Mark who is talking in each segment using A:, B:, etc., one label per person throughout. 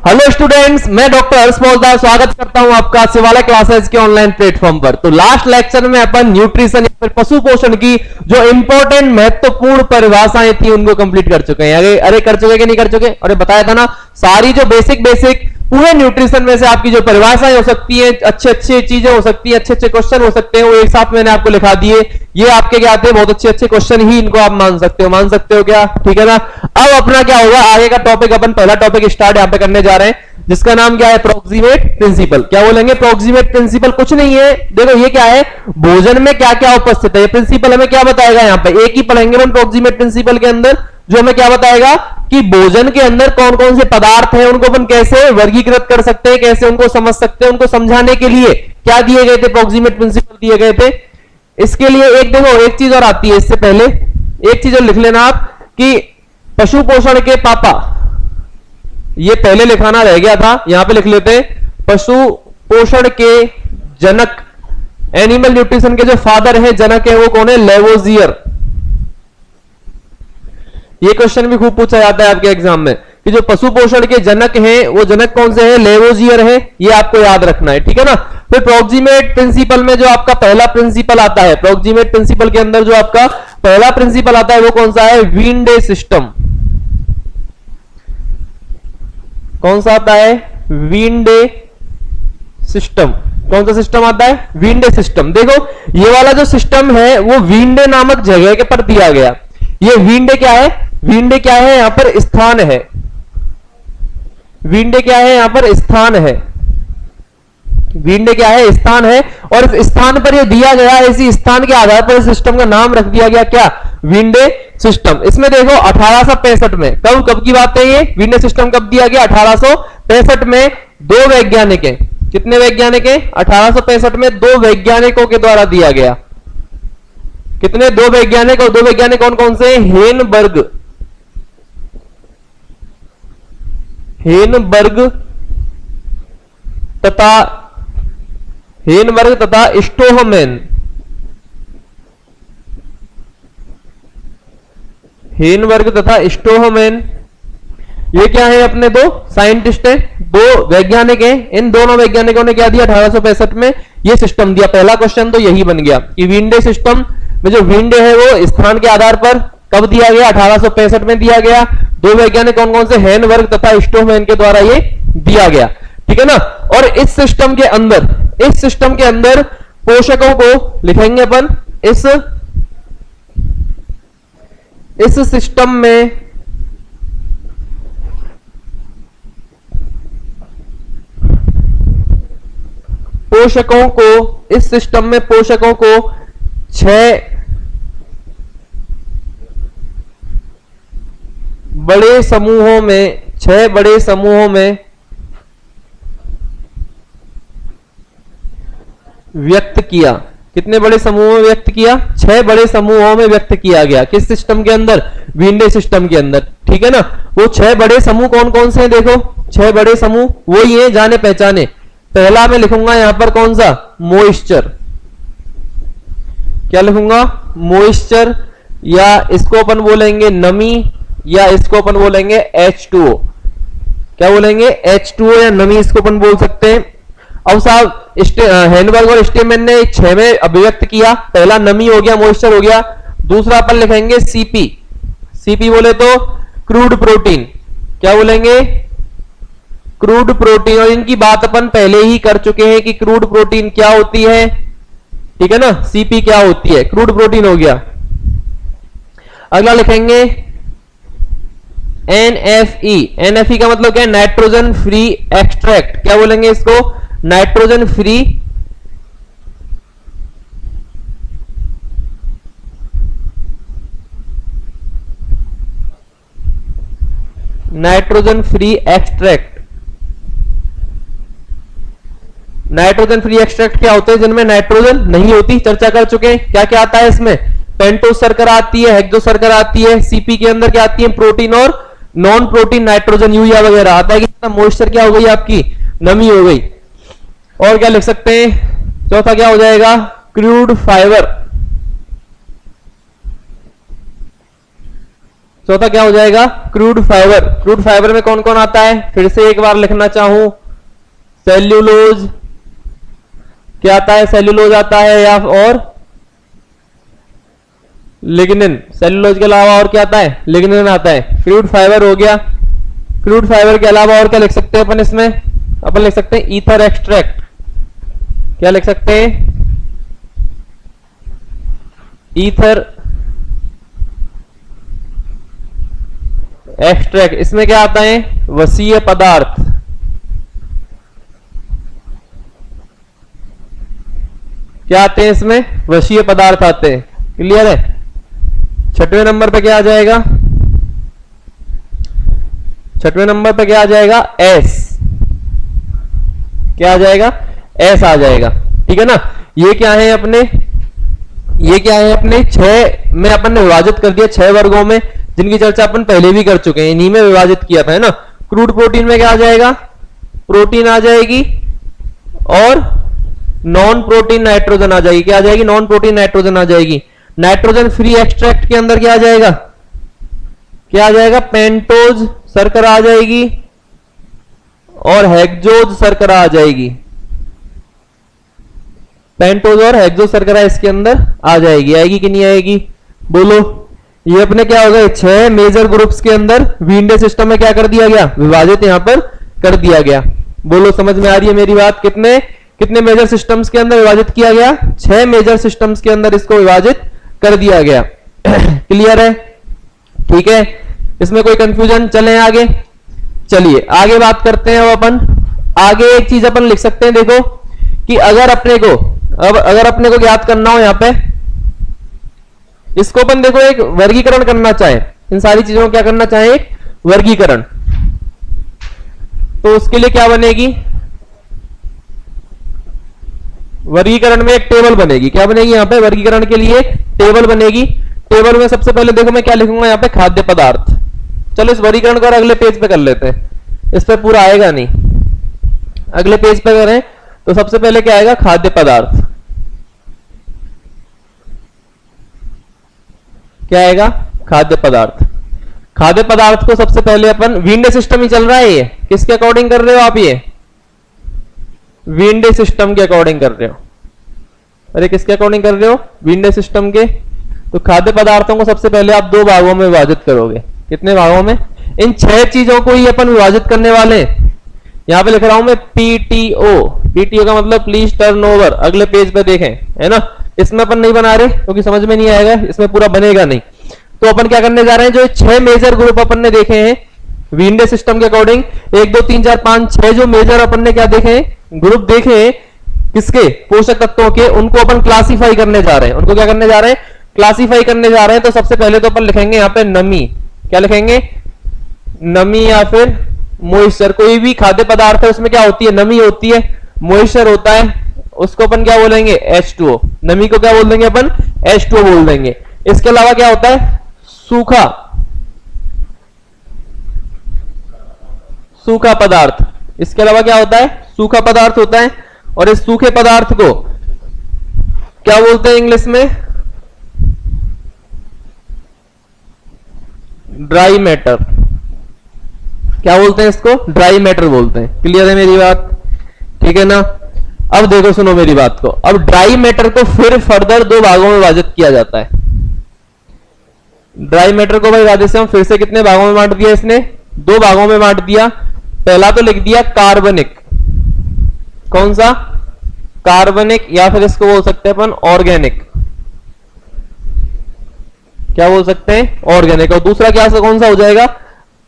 A: Hello students, मैं doctor हर्ष मौजदार स्वागत करता हूं आपका शिवालय क्लासेस के ऑनलाइन प्लेटफॉर्म पर। तो लास्ट लेक्चर में अपन न्यूट्रिशन या फिर पशु पोषण की जो इंपॉर्टेंट महत्वपूर्ण परिभाषाएं थी उनको कंप्लीट कर चुके हैं। अरे कर चुके कि नहीं कर चुके? अरे बताया था ना, सारी जो बेसिक पूरे न्यूट्रिशन में से आपकी जो परिभाषाएं हो सकती है, अच्छे अच्छे चीजें हो सकती है, अच्छे अच्छे क्वेश्चन हो सकते हैं, वो एक साथ मैंने आपको लिखा दिए। ये आपके क्या आते हैं, बहुत अच्छे अच्छे क्वेश्चन ही इनको आप मान सकते हो क्या? ठीक है ना। अब अपना क्या होगा, आगे का टॉपिक, अपन पहला टॉपिक स्टार्ट यहाँ पे करने जा रहे हैं, जिसका नाम क्या है, प्रोक्सीमेट प्रिंसिपल। क्या बोलेंगे? प्रोक्सीमेट प्रिंसिपल कुछ नहीं है, देखो ये क्या है, भोजन में क्या क्या उपस्थित है, ये प्रिंसिपल हमें क्या बताएगा। यहाँ पे एक ही पढ़ेंगे हम प्रोक्सीमेट प्रिंसिपल के अंदर, जो हमें क्या बताएगा कि भोजन के अंदर कौन कौन से पदार्थ हैं, उनको अपन कैसे वर्गीकृत कर सकते हैं, कैसे उनको समझ सकते हैं। उनको समझाने के लिए क्या दिए गए थे, प्रोक्सीमेट प्रिंसिपल दिए गए थे। इसके लिए एक देखो, एक चीज और आती है इससे पहले, एक चीज और लिख लेना आप कि पशु पोषण के पापा, ये पहले लिखाना रह गया था, यहां पे लिख लेते हैं, पशु पोषण के जनक, एनिमल न्यूट्रिशन के जो फादर है, जनक है, वो कौन है? लेवोजियर। ये क्वेश्चन भी खूब पूछा जाता है आपके एग्जाम में कि जो पशु पोषण के जनक हैं, वो जनक कौन से हैं? लेवोजियर है। ये आपको याद रखना है, ठीक है ना। फिर प्रोक्सीमेट प्रिंसिपल में जो आपका पहला प्रिंसिपल आता है, प्रोक्सीमेट प्रिंसिपल के अंदर जो आपका पहला प्रिंसिपल आता है वो कौन सा है? वीनडे सिस्टम। कौन सा आता है? वीनडे सिस्टम। कौन सा सिस्टम आता है? वीनडे सिस्टम। देखो ये वाला जो सिस्टम है वो वीनडे नामक जगह के पर दिया गया। ये वीनडे क्या है? वीनडे क्या है? यहां पर स्थान है। वीनडे क्या है? यहां पर स्थान है। वीनडे क्या है? स्थान है। और इस स्थान पर ये दिया गया, इसी स्थान के आधार पर सिस्टम का नाम रख दिया गया, क्या? वीनडे सिस्टम। इसमें देखो 1865 में, कब की बात है ये? वीनडे सिस्टम कब दिया गया? 1865 में। दो वैज्ञानिक हैं, कितने वैज्ञानिक हैं? 1865 में दो वैज्ञानिकों के द्वारा दिया गया। कितने? दो वैज्ञानिक। और दो वैज्ञानिक कौन कौन से? हेनबर्ग तथा स्टोहमैन। हेनबर्ग तथा स्टोहमैन, ये क्या है? अपने दो साइंटिस्ट हैं, दो वैज्ञानिक हैं। इन दोनों वैज्ञानिकों ने क्या दिया 1865 में? ये सिस्टम दिया। पहला क्वेश्चन तो यही बन गया कि वीनडे सिस्टम में जो वीनडे है वो स्थान के आधार पर कब दिया गया? 1865 में दिया गया। दो वैज्ञानिक कौन कौन से? हेनबर्ग तथा स्टोहमैन के द्वारा ये दिया गया, ठीक है ना। और इस सिस्टम के अंदर पोषकों को लिखेंगे अपन। इस सिस्टम में पोषकों को 6 बड़े समूहों में व्यक्त किया। कितने बड़े समूहों में व्यक्त किया? 6 बड़े समूहों में व्यक्त किया गया। किस सिस्टम के अंदर? वीनडे सिस्टम के अंदर, ठीक है ना। वो 6 बड़े समूह कौन कौन से हैं? देखो 6 बड़े समूह वो ही है, जाने पहचाने। पहला मैं लिखूंगा यहां पर कौन सा? मॉइस्चर। क्या लिखूंगा? मॉइस्चर, या इसको अपन बोलेंगे नमी, या इसको अपन बोलेंगे H2O। क्या बोलेंगे? H2O या नमी, इसको अपन बोल सकते हैं। अब साहब हेनबर्ग और स्टेमैन ने 6 में अभिव्यक्त किया। पहला नमी हो गया, मॉइस्चर हो गया। दूसरा अपन लिखेंगे सीपी बोले तो क्रूड प्रोटीन। क्या बोलेंगे? Crude protein. और इनकी बात अपन पहले ही कर चुके हैं कि क्रूड प्रोटीन क्या होती है, ठीक है ना। सीपी क्या होती है? क्रूड प्रोटीन हो गया। अगला लिखेंगे NFE का मतलब क्या है? Nitrogen free extract. क्या बोलेंगे इसको? Nitrogen free extract. Nitrogen free extract क्या होते हैं? जिनमें नाइट्रोजन नहीं होती, चर्चा कर चुके हैं। क्या क्या आता है इसमें? पेंटोस शर्करा आती है, हेक्सो शर्करा आती है। सीपी के अंदर क्या आती है? प्रोटीन और नॉन प्रोटीन नाइट्रोजन, यूरिया वगैरह आता है। कि मॉइस्चर क्या हो गई आपकी? नमी हो गई। और क्या लिख सकते हैं? चौथा क्या हो जाएगा? Crude fibre. चौथा क्या हो जाएगा? Crude fibre. क्रूड फाइबर में कौन कौन आता है? फिर से एक बार लिखना चाहूं, सेल्यूलोज क्या आता है? सेल्यूलोज आता है, या और लिग्निन। सेल्यूलोज के अलावा और क्या आता है? लिग्निन आता है। क्रूड फाइबर हो गया। क्रूड फाइबर के अलावा और क्या लिख सकते हैं अपन इसमें? अपन लिख सकते हैं ईथर एक्सट्रैक्ट। क्या लिख सकते हैं? Ether extract. इसमें क्या आता है? वसीय पदार्थ। क्या आते हैं इसमें? वसीय पदार्थ आते हैं। क्लियर है? छठवें नंबर पे क्या आ जाएगा? छठवें नंबर पे क्या आ जाएगा? एस। क्या आ जाएगा? एस आ जाएगा। ठीक है ना? ये क्या है अपने? ये क्या है अपने? 6 में अपन ने विभाजित कर दिया, 6 वर्गों में, जिनकी चर्चा अपन पहले भी कर चुके हैं। इन्हीं में विभाजित किया था, है ना? क्रूड प्रोटीन में क्या आ जाएगा? प्रोटीन आ जाएगी, और नॉन प्रोटीन नाइट्रोजन आ जाएगी। क्या आ जाएगी? नॉन प्रोटीन नाइट्रोजन आ जाएगी। नाइट्रोजन फ्री एक्सट्रैक्ट के अंदर क्या आ जाएगा? क्या आ जाएगा? पेंटोज शर्करा आ जाएगी, और हेक्सोज शर्करा आ जाएगी। पेंटोज और हेक्सोज शर्करा इसके अंदर आ जाएगी। आएगी कि नहीं आएगी? बोलो। ये अपने क्या हो गए? 6 मेजर ग्रुप्स के अंदर विंडे सिस्टम में क्या कर दिया गया? विभाजित यहां पर कर दिया गया। बोलो, समझ में आ रही है मेरी बात? कितने कितने मेजर सिस्टम्स के अंदर विभाजित किया गया? 6 मेजर सिस्टम्स के अंदर इसको विभाजित कर दिया गया। क्लियर है? ठीक है, इसमें कोई कंफ्यूजन? चलें आगे। चलिए आगे बात करते हैं। अब अपन आगे एक चीज अपन लिख सकते हैं, देखो कि अगर अपने को ज्ञात करना हो यहां पे, इसको अपन देखो एक वर्गीकरण करना चाहे, इन सारी चीजों को क्या करना चाहे? एक वर्गीकरण। तो उसके लिए क्या बनेगी? वर्गीकरण में एक टेबल बनेगी। क्या बनेगी यहां पे? वर्गीकरण के लिए टेबल बनेगी। टेबल में सबसे पहले देखो मैं क्या लिखूंगा यहां पे? खाद्य पदार्थ। चलो इस वर्गीकरण को अगले पेज पे कर लेते हैं, इस पे पूरा आएगा नहीं। अगले पेज पे करें तो सबसे पहले क्या आएगा? खाद्य पदार्थ। क्या आएगा? खाद्य पदार्थ। खाद्य पदार्थ को सबसे पहले अपन, विंडे सिस्टम ही चल रहा है, ये किसके अकॉर्डिंग कर रहे हो आप? ये विंडे सिस्टम के अकॉर्डिंग कर रहे हो। अरे किसके अकॉर्डिंग कर रहे हो? विंडे सिस्टम के। तो खाद्य पदार्थों को सबसे पहले आप 2 भागों में विभाजित करोगे। कितने भागों में? इन 6 चीजों को ही अपन विभाजित करने वाले हैं। यहां पे लिख रहा हूं मैं पीटीओ। पीटीओ का मतलब प्लीज टर्न ओवर। अगले पेज पे देखें, है ना? इसमें अपन नहीं बना रहे क्योंकि समझ में नहीं आएगा, इसमें पूरा बनेगा नहीं। तो अपन क्या करने जा रहे हैं? जो 6 मेजर ग्रुप अपन ने देखे हैं विंडे सिस्टम के अकॉर्डिंग, 1 2 3 4 5 6 जो मेजर अपन ने क्या देखे हैं? ग्रुप देखे हैं। किसके? पोषक तत्वों के। उनको अपन क्लासिफाई करने जा रहे हैं। उनको क्या करने जा रहे हैं? क्लासिफाई करने जा रहे हैं। तो सबसे पहले तो अपन लिखेंगे यहाँ पे नमी। क्या लिखेंगे? नमी या फिर मॉइस्चर। कोई भी खाद्य पदार्थ है उसमें क्या होती है? नमी होती है, मॉइस्चर होता है। उसको अपन क्या बोलेंगे? H2O। नमी को क्या बोल देंगे अपन? H2O बोल देंगे। इसके अलावा क्या होता है? सूखा, सूखा पदार्थ। इसके अलावा क्या होता है? सूखा पदार्थ होता है। और इस सूखे पदार्थ को क्या बोलते हैं इंग्लिश में? Dry matter. क्या बोलते हैं इसको? ड्राई मैटर बोलते हैं। क्लियर है मेरी बात? ठीक है ना? अब देखो, सुनो मेरी बात को। अब ड्राई मैटर को फिर फर्दर 2 भागों में विभाजित किया जाता है। ड्राई मैटर को भाई राधे से फिर से कितने भागों में बांट दिया इसने? 2 भागों में बांट दिया। पहला तो लिख दिया कार्बनिक। कौन सा? कार्बनिक, या फिर इसको बोल सकते हैं अपन ऑर्गेनिक। क्या बोल सकते हैं? ऑर्गेनिक। और दूसरा क्या कौन सा हो जाएगा?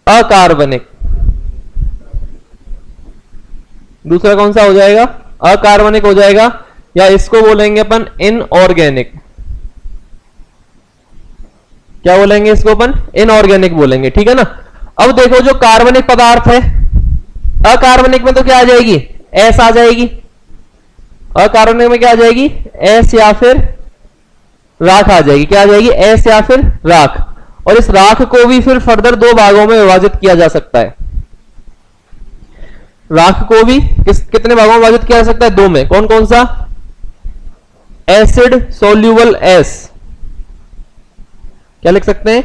A: अकार्बनिक। दूसरा कौन सा हो जाएगा? अकार्बनिक हो जाएगा, या इसको बोलेंगे अपन इनऑर्गेनिक। क्या बोलेंगे इसको अपन? इनऑर्गेनिक बोलेंगे। ठीक है ना? अब देखो, जो कार्बनिक पदार्थ है, अकार्बनिक में तो क्या आ जाएगी? एस आ जाएगी। अकार्बनिक में क्या आ जाएगी? एस या फिर राख आ जाएगी। क्या आ जाएगी? एस या फिर राख। और इस राख को भी फिर फर्दर 2 भागों में विभाजित किया जा सकता है। राख को भी कितने भागों में विभाजित किया जा सकता है? 2 में। कौन कौन सा? Acid soluble S. क्या लिख सकते हैं?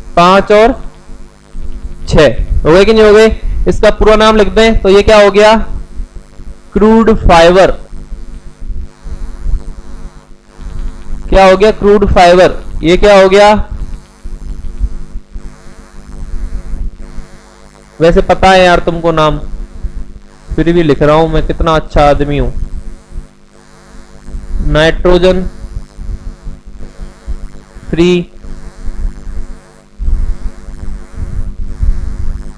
A: 5 और 6 हो गए कि नहीं हो गए? इसका पूरा नाम लिख दें तो ये क्या हो गया? Crude fibre. क्या हो गया? Crude fibre. ये क्या हो गया? वैसे पता है यार तुमको नाम, फिर भी लिख रहा हूं मैं, कितना अच्छा आदमी हूं। Nitrogen free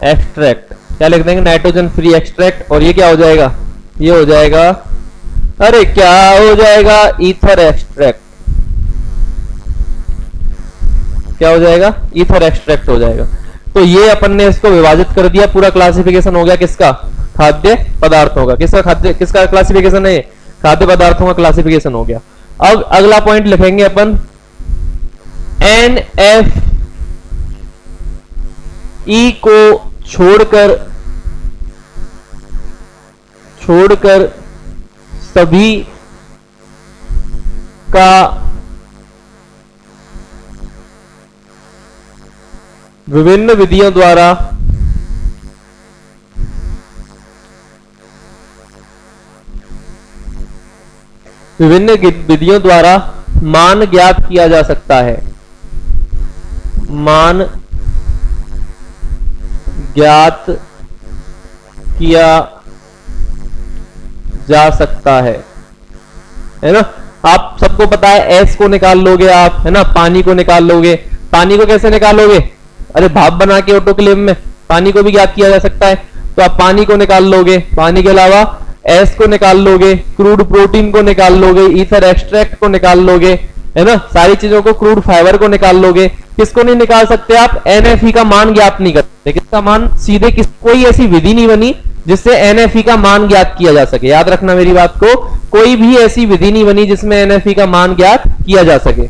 A: extract. क्या लिख देंगे? Nitrogen free extract. और ये क्या हो जाएगा? ये हो जाएगा, अरे क्या हो जाएगा? Ether extract. क्या हो जाएगा? ईथर एक्सट्रैक्ट हो जाएगा। तो ये अपन ने इसको विभाजित कर दिया, पूरा क्लासिफिकेशन हो गया किसका? खाद्य पदार्थों का। किसका क्लासिफिकेशन है? खाद्य पदार्थों का क्लासिफिकेशन हो गया। अब अगला पॉइंट लिखेंगे अपन, NF ई को छोड़कर सभी का विभिन्न विधियों द्वारा मान ज्ञात किया जा सकता है। मान ज्ञात किया जा सकता है ना? आप सबको पता है, एस को निकाल लोगे आप, है ना? पानी को निकाल लोगे। पानी को कैसे निकालोगे? अरे भाप बना के ऑटोक्लेव में पानी को भी ज्ञात किया जा सकता है, तो आप पानी को निकाल लोगे। पानी के अलावा एस को निकाल लोगे, क्रूड प्रोटीन को निकाल लोगे, ईथर एक्सट्रैक्ट को निकाल लोगे, है ना? सारी चीजों को, क्रूड फाइबर को निकाल लोगे। किसको नहीं निकाल सकते आप? NFE का मान ज्ञात नहीं करते। किसका मान? सीधे कोई ऐसी विधि नहीं बनी जिससे NFE का मान ज्ञात किया जा सके। याद रखना मेरी बात को, कोई भी ऐसी विधि नहीं बनी जिसमें NFE का मान ज्ञात किया जा सके।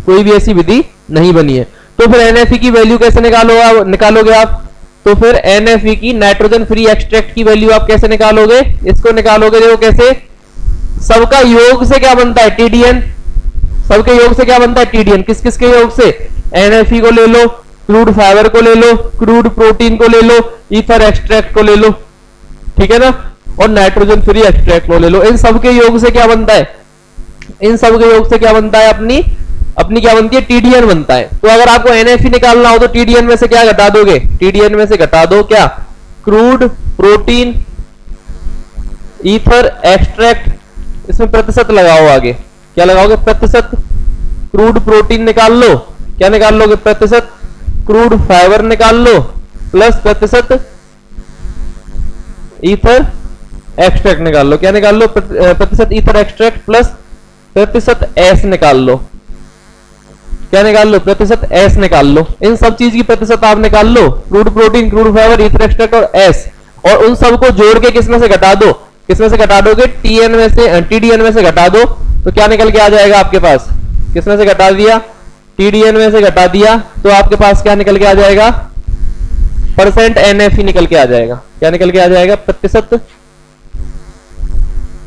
A: कोई भी ऐसी विधि नहीं बनी है। तो फिर NFE की वैल्यू कैसे निकालोगे आप? तो फिर NFE की, नाइट्रोजन फ्री एक्सट्रैक्ट की वैल्यू आप कैसे निकालोगे? इसको निकालोगे, देखो कैसे। सबका योग से क्या बनता है? TDN। सबके योग से क्या बनता है? TDN। किस किस के योग से? NFE को ले लो, क्रूड फाइबर को ले लो, क्रूड प्रोटीन को ले लो, ईथर एक्सट्रैक्ट को ले लो, ठीक है ना? और नाइट्रोजन फ्री एक्सट्रैक्ट को ले लो। इन सबके योग से क्या बनता है? इन सबके योग से क्या बनता है? अपनी क्या बनती है? TDN बनता है। तो अगर आपको NFE निकालना हो तो TDN में से क्या घटा दोगे? TDN में से घटा दो क्या? क्रूड प्रोटीन ईथर एक्सट्रैक्ट, इसमें प्रतिशत लगाओ आगे। क्या लगाओगे? प्रतिशत। क्रूड प्रोटीन निकाल लो, क्या निकाल लोगे? प्रतिशत। क्रूड फाइबर निकाल लो प्लस प्रतिशत ईथर एक्सट्रैक्ट निकाल लो। क्या निकाल लो? प्रतिशत ईथर एक्सट्रैक्ट प्लस प्रतिशत एस निकाल लो। क्या निकाल लो? प्रतिशत एस निकाल लो। इन सब चीज की प्रतिशत आप निकाल लो, crude protein, crude fibre, ether extract और एस, और उन सबको जोड़ के किसमें से घटा दो? किसमें से घटा दोगे? TN में से, TDN में से घटा दो, तो क्या निकल के आ जाएगा आपके पास? किसमें से घटा दिया? TDN में से घटा दिया, तो आपके पास क्या निकल के आ जाएगा? परसेंट NFE निकल के आ जाएगा। क्या निकल के आ जाएगा? प्रतिशत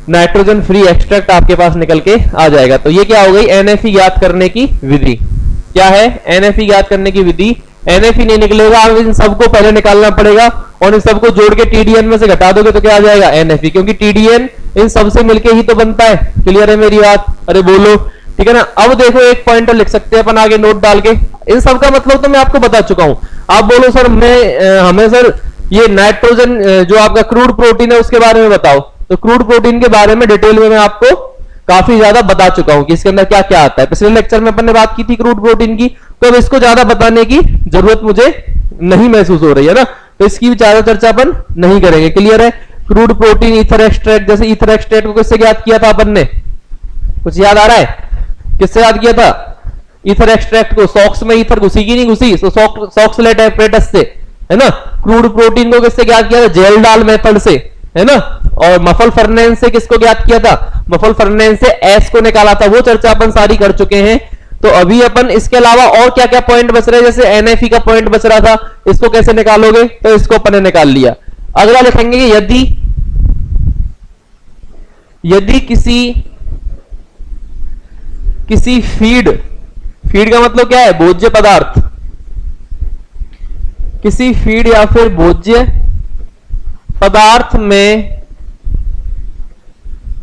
A: नाइट्रोजन फ्री एक्सट्रैक्ट आपके पास निकल के आ जाएगा। तो ये क्या हो गई? NFE ज्ञात करने की विधि। क्या है? NFE ज्ञात करने की विधि। NFE नहीं निकलेगा, अब इन सबको पहले निकालना पड़ेगा, और इन सबको जोड़ के TDN में से घटा दोगे तो क्या आ जाएगा? NFE, क्योंकि TDN इन सबसे मिलके ही तो बनता है। क्लियर है मेरी बात? अरे बोलो, ठीक है ना? अब देखो एक पॉइंटर लिख सकते हैं अपन आगे नोट डाल के। इन सब का मतलब तो मैं आपको बता चुका हूं। आप बोलो सर हमें सर ये नाइट्रोजन जो आपका क्रूड प्रोटीन है उसके बारे में बताओ, तो क्रूड प्रोटीन के बारे में डिटेल में मैं आपको काफी ज्यादा बता चुका हूं कि इसके अंदर क्या क्या आता है। पिछले लेक्चर में अपन ने बात की थी क्रूड प्रोटीन की, तो अब इसको ज्यादा बताने की जरूरत मुझे नहीं महसूस हो रही है ना, तो इसकी भी ज्यादा चर्चा अपन नहीं करेंगे। क्लियर है? क्रूड प्रोटीन, ईथर एक्सट्रैक्ट, जैसे ईथर एक्सट्रैक्ट को किससे ज्ञात किया था अपन ने? कुछ याद आ रहा है? किससे याद किया था? ईथर एक्सट्रैक्ट को सॉक्स में ईथर घुसी की नहीं घुसी? तो सॉक्सलेट एपरेटस से, है ना? क्रूड प्रोटीन को किससे ज्ञात किया था? जेल डाल मेथड से, है ना? और मफल फर्नेंस से किसको ज्ञात किया था? मफल फर्नेंस से एस को निकाला था। वो चर्चा अपन सारी कर चुके हैं। तो अभी अपन इसके अलावा और क्या क्या पॉइंट बच रहे हैं, जैसे NFE का पॉइंट बच रहा था, इसको कैसे निकालोगे? तो इसको अपन ने निकाल लिया। अगला लिखेंगे यदि किसी फीड का मतलब क्या है? भोज्य पदार्थ। किसी फीड या फिर भोज्य पदार्थ में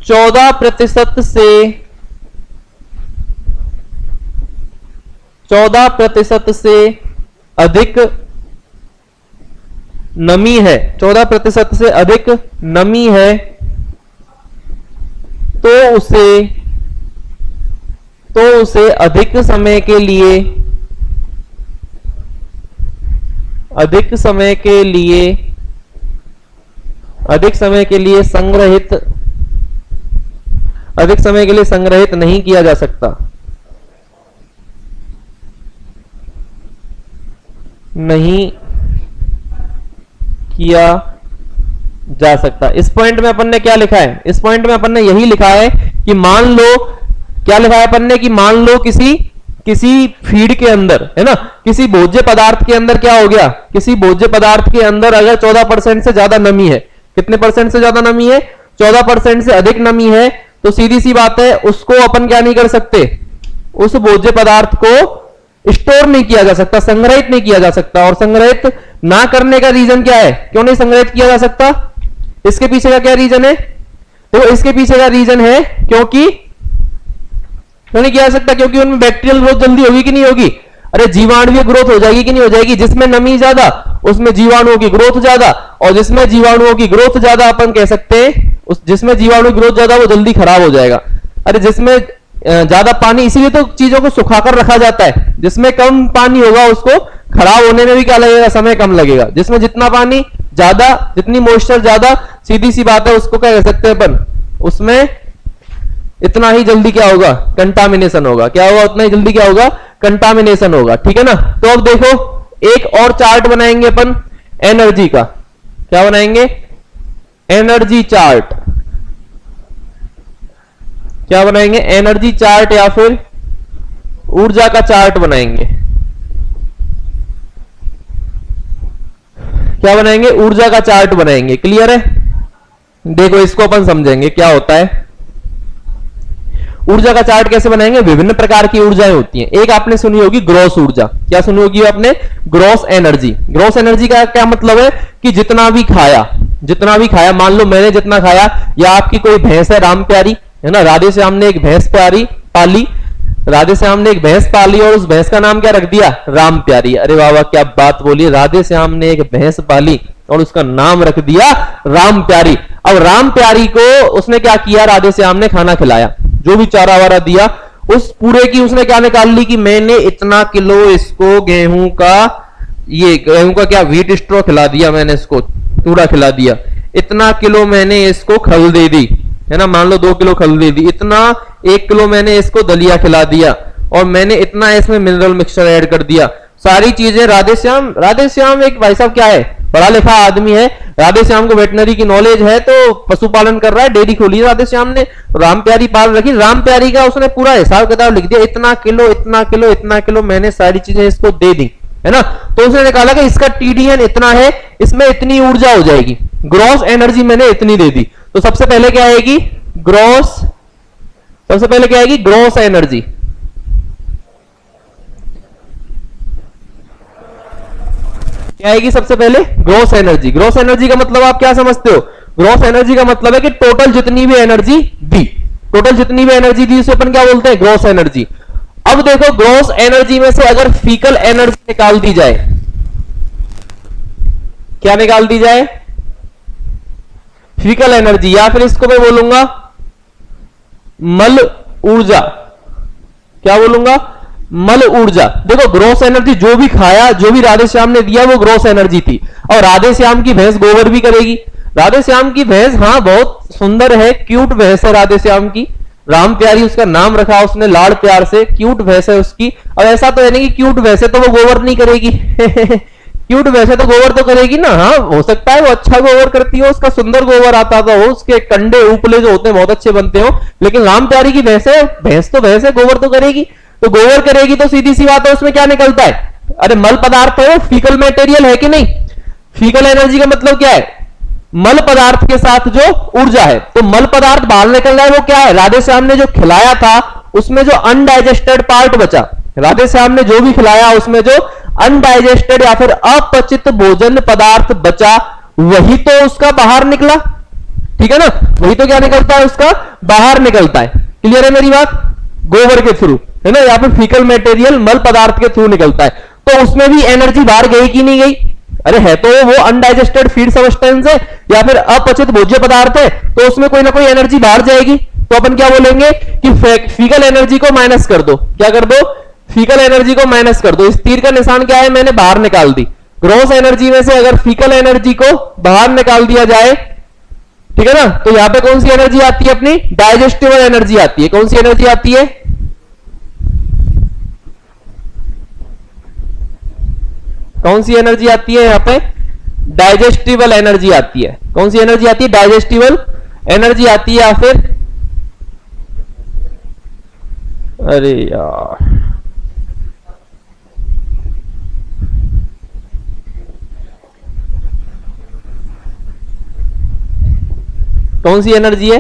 A: 14% से 14% से अधिक नमी है, 14% से अधिक नमी है, तो उसे अधिक समय के लिए संग्रहित नहीं किया जा सकता, नहीं किया जा सकता। इस पॉइंट में अपन ने क्या लिखा है? इस पॉइंट में अपन ने यही लिखा है कि मान लो, क्या लिखा है अपन ने कि मान लो किसी फीड के अंदर, है ना, किसी भोज्य पदार्थ के अंदर क्या हो गया, किसी भोज्य पदार्थ के अंदर अगर 14% से ज्यादा नमी है, कितने परसेंट से ज्यादा नमी है? 14% से अधिक नमी है, तो सीधी सी बात है उसको अपन क्या नहीं कर सकते, उस भोज्य पदार्थ को स्टोर नहीं किया जा सकता, संग्रहित नहीं किया जा सकता। और संग्रहित ना करने का रीजन क्या है? क्यों नहीं संग्रहित किया जा सकता? इसके पीछे का क्या रीजन है? तो इसके पीछे का रीजन है क्योंकि क्यों नहीं किया जा सकता? क्योंकि उनमें बैक्टीरियल ग्रोथ जल्दी होगी कि नहीं होगी? अरे जीवाणुवीय ग्रोथ हो जाएगी कि नहीं हो जाएगी? जिसमें नमी ज्यादा उसमें जीवाणुओं की ग्रोथ ज्यादा, और जिसमें जीवाणुओं की ग्रोथ ज्यादा अपन कह सकते हैं जिसमें जीवाणु की ग्रोथ ज्यादा वो जल्दी खराब हो जाएगा। अरे जिसमें ज्यादा पानी, इसीलिए तो चीजों को सुखाकर रखा जाता है, जिसमें कम पानी होगा उसको खराब होने में भी क्या लगेगा? समय कम लगेगा। जिसमें जितना पानी ज्यादा, जितनी मॉइस्चर ज्यादा, सीधी सी बात है उसको क्या कह सकते हैं अपन, उसमें इतना ही जल्दी क्या होगा? कंटामिनेशन होगा। क्या होगा? उतना ही जल्दी क्या होगा? कंटामिनेशन होगा। ठीक है ना? तो अब देखो एक और चार्ट बनाएंगे अपन एनर्जी का। क्या बनाएंगे? Energy chart. क्या बनाएंगे? एनर्जी चार्ट या फिर ऊर्जा का चार्ट बनाएंगे। क्या बनाएंगे? ऊर्जा का चार्ट बनाएंगे। क्लियर है? देखो इसको अपन समझेंगे क्या होता है। ऊर्जा का चार्ट कैसे बनाएंगे? विभिन्न प्रकार की ऊर्जाएं होती हैं। एक आपने सुनी होगी ग्रॉस ऊर्जा। क्या सुनी होगी आपने? Gross energy. ग्रॉस एनर्जी का क्या मतलब है कि जितना भी खाया, मान लो मैंने जितना खाया, या आपकी कोई भैंस है राम प्यारी, है ना, राधे श्याम ने एक भैंस पाली, राधे श्याम ने एक भैंस पाली और उस भैंस का नाम क्या रख दिया? राम प्यारी। अरे वाह वाह, क्या बात बोली, राधे श्याम ने एक भैंस पाली और उसका नाम रख दिया राम प्यारी। अब राम प्यारी को उसने क्या किया? राधे श्याम ने खाना खिलाया, जो भी चारा वारा दिया, उस पूरे की उसने क्या निकाल ली कि मैंने इतना किलो इसको गेहूं का क्या व्हीट स्ट्रॉ खिला दिया, मैंने इसको चूड़ा खिला दिया, इतना किलो मैंने इसको खल दे दी, है ना, मान लो 2 किलो खल दे दी, इतना 1 किलो मैंने इसको दलिया खिला दिया, और मैंने इतना इसमें मिनरल मिक्सचर ऐड कर दिया। सारी चीजें राधे श्याम एक भाई साहब क्या है, पढ़ा लिखा आदमी है, राधे श्याम को वेटनरी की नॉलेज है, तो पशुपालन कर रहा है, डेयरी खोली है राधे श्याम ने, राम प्यारी पाल रखी। राम प्यारी का उसने पूरा हिसाब किताब लिख दिया, इतना किलो इतना किलो इतना किलो मैंने सारी चीजें इसको दे दी, है ना। तो उसने निकाला कि इसका टीडीएन इतना है, इसमें इतनी ऊर्जा हो जाएगी, ग्रॉस एनर्जी मैंने इतनी दे दी। तो सबसे पहले क्या आएगी? Gross energy. क्या आएगी सबसे पहले? Gross energy. ग्रॉस एनर्जी का मतलब आप क्या समझते हो? ग्रॉस एनर्जी का मतलब है कि टोटल जितनी भी एनर्जी दी उसे अपन क्या बोलते हैं? Gross energy. अब देखो ग्रॉस एनर्जी में से अगर फीकल एनर्जी निकाल दी जाए, क्या निकाल दी जाए? फीकल एनर्जी, या फिर इसको मैं बोलूंगा मल ऊर्जा। क्या बोलूंगा? मल ऊर्जा। देखो ग्रॉस एनर्जी, जो भी खाया, जो भी राधे श्याम ने दिया वो ग्रॉस एनर्जी थी। और राधे श्याम की भैंस गोबर भी करेगी। राधे श्याम की भैंस हाँ बहुत सुंदर है, क्यूट भैंस है राधे श्याम की, राम प्यारी उसका नाम रखा उसने लाड़ प्यार से, क्यूट भैंस है उसकी। अब ऐसा तो है नहीं कि क्यूट भैंस है तो वो गोबर नहीं करेगी क्यूट वैसे तो गोबर तो करेगी ना, हाँ हो सकता है वो अच्छा गोबर करती हो, उसका सुंदर गोबर आता हो, उसके कंडे उपले जो होते हैं बहुत अच्छे बनते हो, लेकिन राम प्यारी की भैंस है, भैंस तो भैंस है, गोबर तो करेगी। तो गोबर करेगी तो सीधी सी बात है उसमें क्या निकलता है? अरे मल पदार्थ है, फीकल मटेरियल है कि नहीं। फीकल एनर्जी का मतलब क्या है? मल पदार्थ के साथ जो ऊर्जा है। तो मल पदार्थ बाहर निकल रहा है, वो क्या है? राधे श्याम ने जो खिलाया था उसमें जो अनडाइजेस्टेड पार्ट बचा, राधे श्याम ने जो भी खिलाया उसमें जो अनडाइजेस्टेड या फिर अपचित भोजन पदार्थ बचा, वही तो उसका बाहर निकला, ठीक है ना, वही तो क्या निकलता है, उसका बाहर निकलता है। क्लियर है मेरी बात? गोबर के थ्रू, है ना, या फिर फीकल मटेरियल मल पदार्थ के थ्रू निकलता है, तो उसमें भी एनर्जी बाहर गई कि नहीं गई? अरे है तो वो अनडाइजेस्टेड फीड सब्सटेंस है या फिर अपचित भोज्य पदार्थ है, तो उसमें कोई ना कोई एनर्जी बाहर जाएगी। तो अपन क्या बोलेंगे कि फीकल एनर्जी को माइनस कर दो। क्या कर दो? फीकल एनर्जी को माइनस कर दो। इस तीर का निशान क्या है? मैंने बाहर निकाल दी। ग्रॉस एनर्जी में से अगर फीकल एनर्जी को बाहर निकाल दिया जाए, ठीक है ना, तो यहां पे कौन सी एनर्जी आती है? अपनी डाइजेस्टिबल एनर्जी आती है। कौन सी एनर्जी आती है? कौन सी एनर्जी आती है यहां पे? डाइजेस्टिबल एनर्जी आती है। कौन सी एनर्जी आती है? डाइजेस्टिबल एनर्जी आती है। या फिर अरे यार, कौन सी एनर्जी है?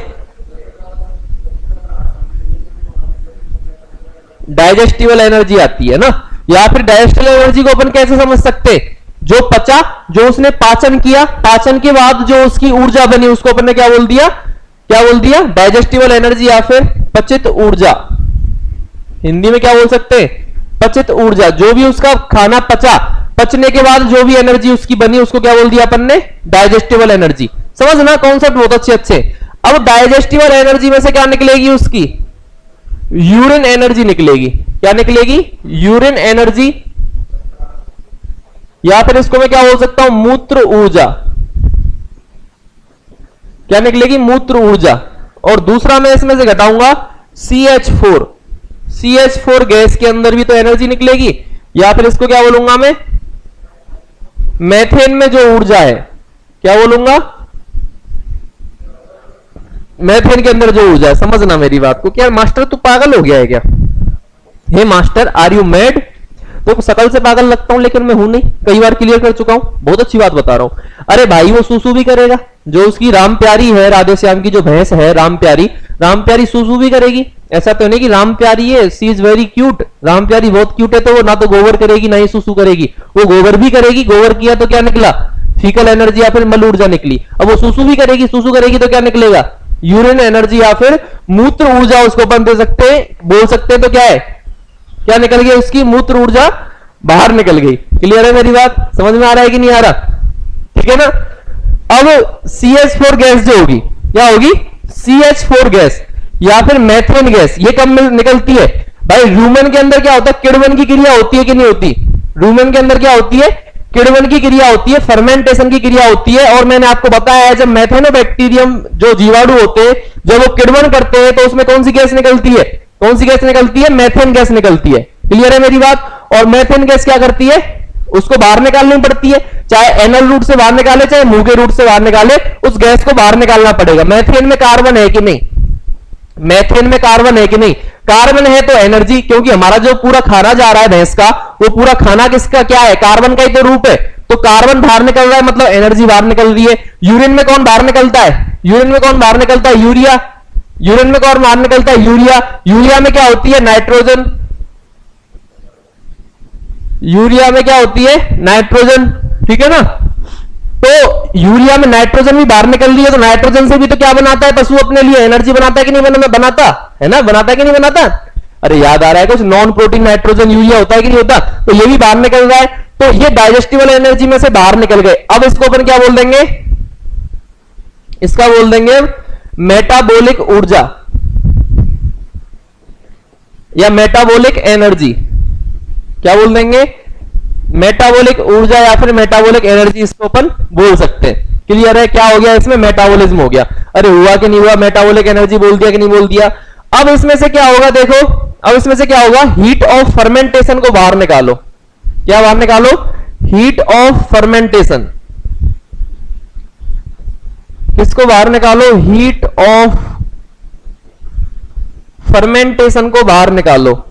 A: डाइजेस्टिबल एनर्जी आती है ना। या फिर डाइजेस्टिबल एनर्जी को अपन कैसे समझ सकते? जो पचा, जो उसने पाचन किया, पाचन के बाद जो उसकी ऊर्जा बनी, उसको अपन ने क्या बोल दिया? क्या बोल दिया? डाइजेस्टिबल एनर्जी या फिर पचित ऊर्जा। हिंदी में क्या बोल सकते हैं? पचित ऊर्जा। जो भी उसका खाना पचा, पचने के बाद जो भी एनर्जी उसकी बनी, उसको क्या बोल दिया अपन ने? Digestible energy. समझना कॉन्सेप्ट बहुत अच्छे। अब डाइजेस्टिबल एनर्जी में से क्या निकलेगी? उसकी यूरिन एनर्जी निकलेगी। क्या निकलेगी? Urine energy. या फिर इसको मैं क्या बोल सकता हूं? मूत्र ऊर्जा। क्या निकलेगी? मूत्र ऊर्जा। और दूसरा मैं इसमें से घटाऊंगा CH4। CH4 गैस के अंदर भी तो एनर्जी निकलेगी। या फिर इसको क्या बोलूंगा मैं? मेथेन में जो ऊर्जा है, क्या बोलूंगा? मेथेन के अंदर जो ऊर्जा है। समझना मेरी बात को। क्या मास्टर तू पागल हो गया है क्या? हे मास्टर, आर यू मैड? तो शकल से पागल लगता हूं लेकिन मैं हूं नहीं, कई बार क्लियर कर चुका हूं। बहुत अच्छी बात बता रहा हूं। अरे भाई, वो सूसू भी करेगा। जो उसकी राम प्यारी है, राधे श्याम की जो भैंस है राम प्यारी सूसू भी करेगी। ऐसा तो नहीं कि राम प्यारी है, सी इज वेरी क्यूट, राम प्यारी बहुत क्यूट है, तो वो ना तो गोबर करेगी ना ही सूसू करेगी, वो गोबर भी करेगी। गोबर किया तो क्या निकला? फीकल एनर्जी या फिर मल ऊर्जा निकली। अब वो सूसू भी करेगी, सूसू करेगी तो क्या निकलेगा? यूरिन एनर्जी या फिर मूत्र ऊर्जा उसको अपन दे सकते हैं, बोल सकते हैं। तो क्या है? क्या निकल गई? उसकी मूत्र ऊर्जा बाहर निकल गई। क्लियर है मेरी बात? समझ में आ रहा है कि नहीं आ रहा? ठीक है ना। अब CH4 गैस जो होगी, क्या होगी? CH4 गैस या फिर मेथेन गैस, ये कब निकलती है भाई? रूमेन के अंदर क्या होता है? किण्वन की क्रिया होती है कि नहीं होती? रूमेन के अंदर क्या होती है? किण्वन की क्रिया होती है, फर्मेंटेशन की क्रिया होती है। और मैंने आपको बताया है, जब मेथेनोबैक्टीरियम जो जीवाणु होते हैं, जब वो किण्वन करते हैं तो उसमें कौन सी गैस निकलती है? कौन सी गैस निकलती है? मेथेन गैस निकलती है। क्लियर है मेरी बात? और मेथेन गैस क्या करती है? उसको बाहर निकालनी पड़ती है। चाहे एनल रूट से बाहर निकाले, चाहे मुंह के रूट से बाहर निकाले, उस गैस को बाहर निकालना पड़ेगा। मेथेन में कार्बन है कि नहीं? मेथेन में कार्बन है कि नहीं? कार्बन है तो एनर्जी, क्योंकि हमारा जो पूरा खाना जा रहा है भैंस का, वो पूरा खाना किसका क्या है? कार्बन का ही तो रूप है। तो कार्बन बाहर निकल रहा है, मतलब एनर्जी बाहर निकल रही है। यूरिन में कौन बाहर निकलता है? यूरिन में कौन बाहर निकलता है? यूरिया। यूरिन में कौन बाहर निकलता है? यूरिया। यूरिया में क्या होती है? नाइट्रोजन। यूरिया में क्या होती है? नाइट्रोजन। ठीक है ना। तो यूरिया में नाइट्रोजन भी बाहर निकल रही है, तो नाइट्रोजन से भी तो क्या बनाता है पशु? अपने लिए एनर्जी बनाता है कि नहीं बनाता? है ना, बनाता है कि नहीं बनाता? अरे याद आ रहा है कुछ? नॉन प्रोटीन नाइट्रोजन यूरिया होता है कि नहीं होता? तो ये भी बाहर निकल रहा है। तो ये डाइजेस्टिबल एनर्जी में से बाहर निकल गए। अब इसको अपन क्या बोल देंगे? इसका बोल देंगे मेटाबॉलिक ऊर्जा या मेटाबॉलिक एनर्जी। क्या बोल देंगे? मेटाबॉलिक ऊर्जा या फिर मेटाबॉलिक एनर्जी, इसको अपन बोल सकते हैं। क्लियर है? क्या हो गया इसमें? मेटाबॉलिज्म हो गया। अरे हुआ कि नहीं हुआ? मेटाबॉलिक एनर्जी बोल दिया कि नहीं बोल दिया? अब इसमें से क्या होगा? देखो, अब इसमें से क्या होगा? हीट ऑफ फर्मेंटेशन को बाहर निकालो। क्या बाहर निकालो? Heat of fermentation. किसको बाहर निकालो? हीट ऑफ फर्मेंटेशन को बाहर निकालो।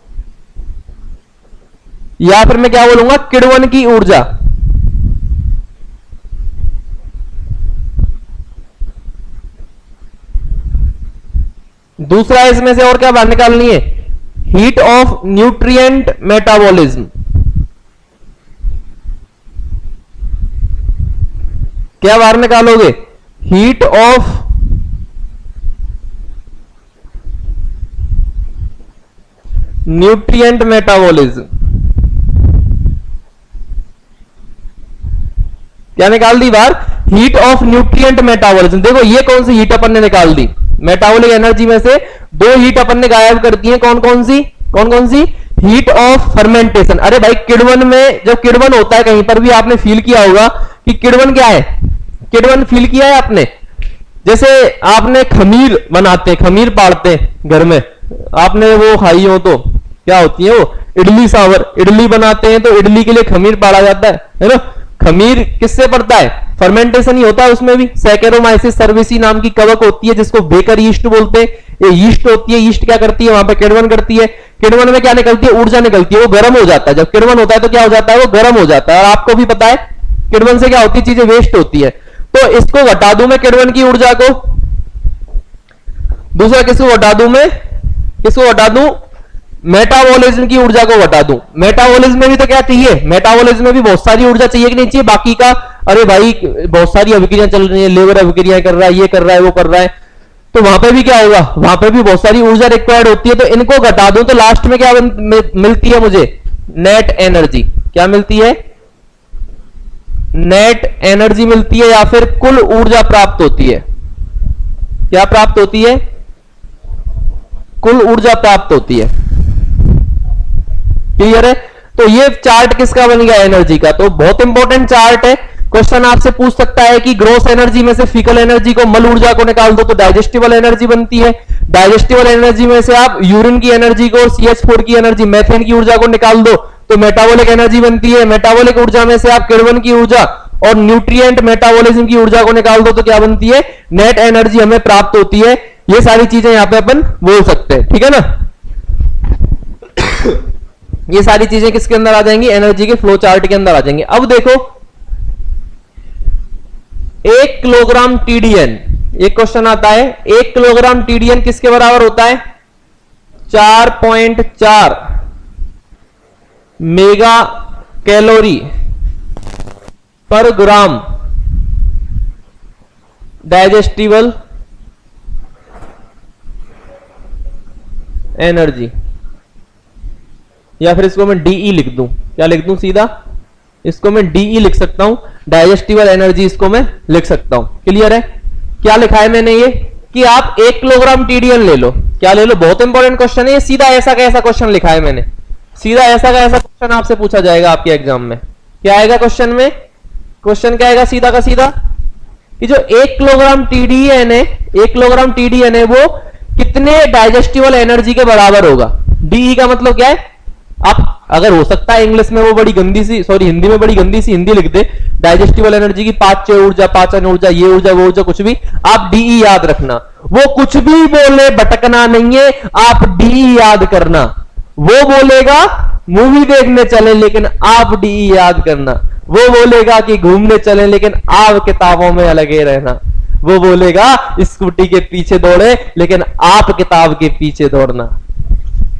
A: या फिर मैं क्या बोलूंगा? किण्वन की ऊर्जा। दूसरा इसमें से और क्या बाहर निकालनी है? Heat of nutrient metabolism. क्या बाहर निकालोगे? Heat of nutrient metabolism. क्या निकाल दी बाहर? Heat of nutrient metabolism. देखो ये कौन सी हीट अपन ने निकाल दी? मेटाबॉलिक एनर्जी में से दो हीट अपन ने गायब कर दी है। कौन कौन सी? कौन कौन सी? Heat of fermentation. अरे भाई किण्वन में जब किण्वन होता है कहीं पर भी आपने फील किया होगा कि किण्वन क्या है? किण्वन फील किया है आपने? जैसे आपने खमीर बनाते हैं, खमीर पाड़ते हैं घर में, आपने वो खाई हो तो क्या होती है वो? इडली सांवर। इडली बनाते हैं तो इडली के लिए खमीर पाड़ा जाता है ना? खमीर किससे पड़ता है? फर्मेंटेशन ही होता है उसमें भी। सैकेरोमाइसिस सर्विसी नाम की कवक होती है जिसको बेकर यीस्ट बोलते हैं। ये यीस्ट होती है। यीस्ट क्या करती है? वहां पे किण्वन करती है। किण्वन में क्या निकलती है? ऊर्जा निकलती है। वो गर्म हो जाता है। जब किण्वन होता है तो क्या हो जाता है? वो गर्म हो जाता है। और आपको भी पता है किण्वन से क्या होती है? चीजें वेस्ट होती है। तो इसको घटा दूं मैं किण्वन की ऊर्जा को। दूसरा किसको घटा दूं मैं? किसको घटा दूं? मेटाबॉलिज्म की ऊर्जा को घटा दूं। मेटाबॉलिज्म में भी तो क्या चाहिए? मेटाबॉलिज्म में भी बहुत सारी ऊर्जा चाहिए कि नहीं चाहिए? बाकी का अरे भाई बहुत सारी अभिक्रियाएं चल रही है, लेबर अभिक्रियाएं कर रहा है, ये कर रहा है, वो कर रहा है, तो वहां पे भी क्या होगा? वहां पे भी बहुत सारी ऊर्जा रिक्वायर्ड होती है। तो इनको घटा दूं तो लास्ट में क्या मिलती है मुझे? Net energy. क्या मिलती है? नेट एनर्जी मिलती है या फिर कुल ऊर्जा प्राप्त होती है। क्या प्राप्त होती है? कुल ऊर्जा प्राप्त होती है। क्लियर है? तो ये चार्ट किसका बन गया? एनर्जी का। तो बहुत इंपॉर्टेंट चार्ट है। क्वेश्चन आपसे पूछ सकता है कि ग्रोस एनर्जी में से फीकल एनर्जी को, मल ऊर्जा को निकाल दो तो डाइजेस्टिबल एनर्जी बनती है। डाइजेस्टिबल एनर्जी में से आप यूरिन की एनर्जी को, CH4 की एनर्जी, मेथेन की ऊर्जा को निकाल दो तो मेटाबॉलिक एनर्जी बनती है। मेटाबॉलिक ऊर्जा में से आप किण्वन की ऊर्जा और न्यूट्रिएंट मेटाबॉलिज्म की ऊर्जा को निकाल दो तो क्या बनती है? नेट एनर्जी हमें प्राप्त होती है। ये सारी चीजें यहां पे अपन बोल सकते हैं। ठीक है ना? ये सारी चीजें किसके अंदर आ जाएंगी? एनर्जी के फ्लो चार्ट के अंदर आ जाएंगी। अब देखो 1 किलोग्राम TDN, एक क्वेश्चन आता है 1 किलोग्राम TDN किसके बराबर होता है? 4.4 मेगा कैलोरी पर ग्राम डाइजेस्टिबल एनर्जी। या फिर इसको मैं DE लिख दूं। क्या लिख दूं? सीधा इसको मैं DE लिख सकता हूं। डाइजेस्टिबल एनर्जी इसको मैं लिख सकता हूं। क्लियर है? क्या लिखा है मैंने ये कि आप 1 किलोग्राम TDN ले लो। क्या ले लो? बहुत इंपॉर्टेंट क्वेश्चन है ये। सीधा ऐसा का ऐसा क्वेश्चन लिखा है मैंने। सीधा ऐसा का ऐसा क्वेश्चन आपसे पूछा जाएगा आपके एग्जाम में। क्या आएगा क्वेश्चन में? क्वेश्चन क्या आएगा? सीधा का सीधा कि जो 1 किलोग्राम TDN है, 1 किलोग्राम TDN है वो कितने डाइजेस्टिबल एनर्जी के बराबर होगा? DE का मतलब क्या है? आप अगर हो सकता है इंग्लिश में वो बड़ी गंदी सी, सॉरी हिंदी में बड़ी गंदी सी हिंदी लिख दे, डाइजेस्टिबल एनर्जी की पाचन ऊर्जा, पाचन ऊर्जा, ये ऊर्जा, वो ऊर्जा, कुछ भी। आप DE याद रखना। वो कुछ भी बोले भटकना नहीं है, आप DE याद करना। वो बोलेगा मूवी देखने चले लेकिन आप DE याद करना। वो बोलेगा कि घूमने चले लेकिन आप किताबों में लगे रहना। वो बोलेगा स्कूटी के पीछे दौड़े लेकिन आप किताब के पीछे दौड़ना,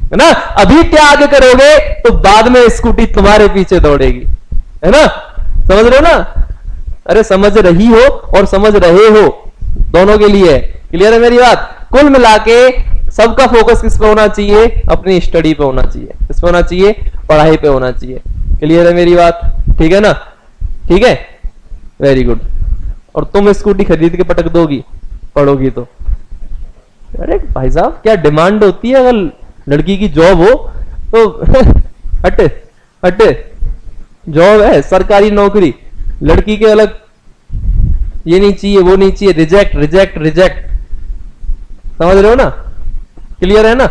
A: है ना? अभी त्याग करोगे तो बाद में स्कूटी तुम्हारे पीछे दौड़ेगी, है ना? समझ रहे हो ना? अरे समझ रही हो और समझ रहे हो, दोनों के लिए। क्लियर है मेरी बात? कुल मिला के सबका फोकस किस पे होना चाहिए? अपनी स्टडी पे होना चाहिए। किस पे होना चाहिए? पढ़ाई पे होना चाहिए। क्लियर है मेरी बात? ठीक है ना? ठीक है, वेरी गुड। और तुम स्कूटी खरीद के पटक दोगी पढ़ोगी तो? अरे भाई साहब क्या डिमांड होती है अगर लड़की की जॉब हो तो हटे हटे, जॉब है, सरकारी नौकरी, लड़की के अलग ये नहीं चाहिए, वो नहीं चाहिए, रिजेक्ट रिजेक्ट रिजेक्ट। समझ रहे हो ना? क्लियर है ना?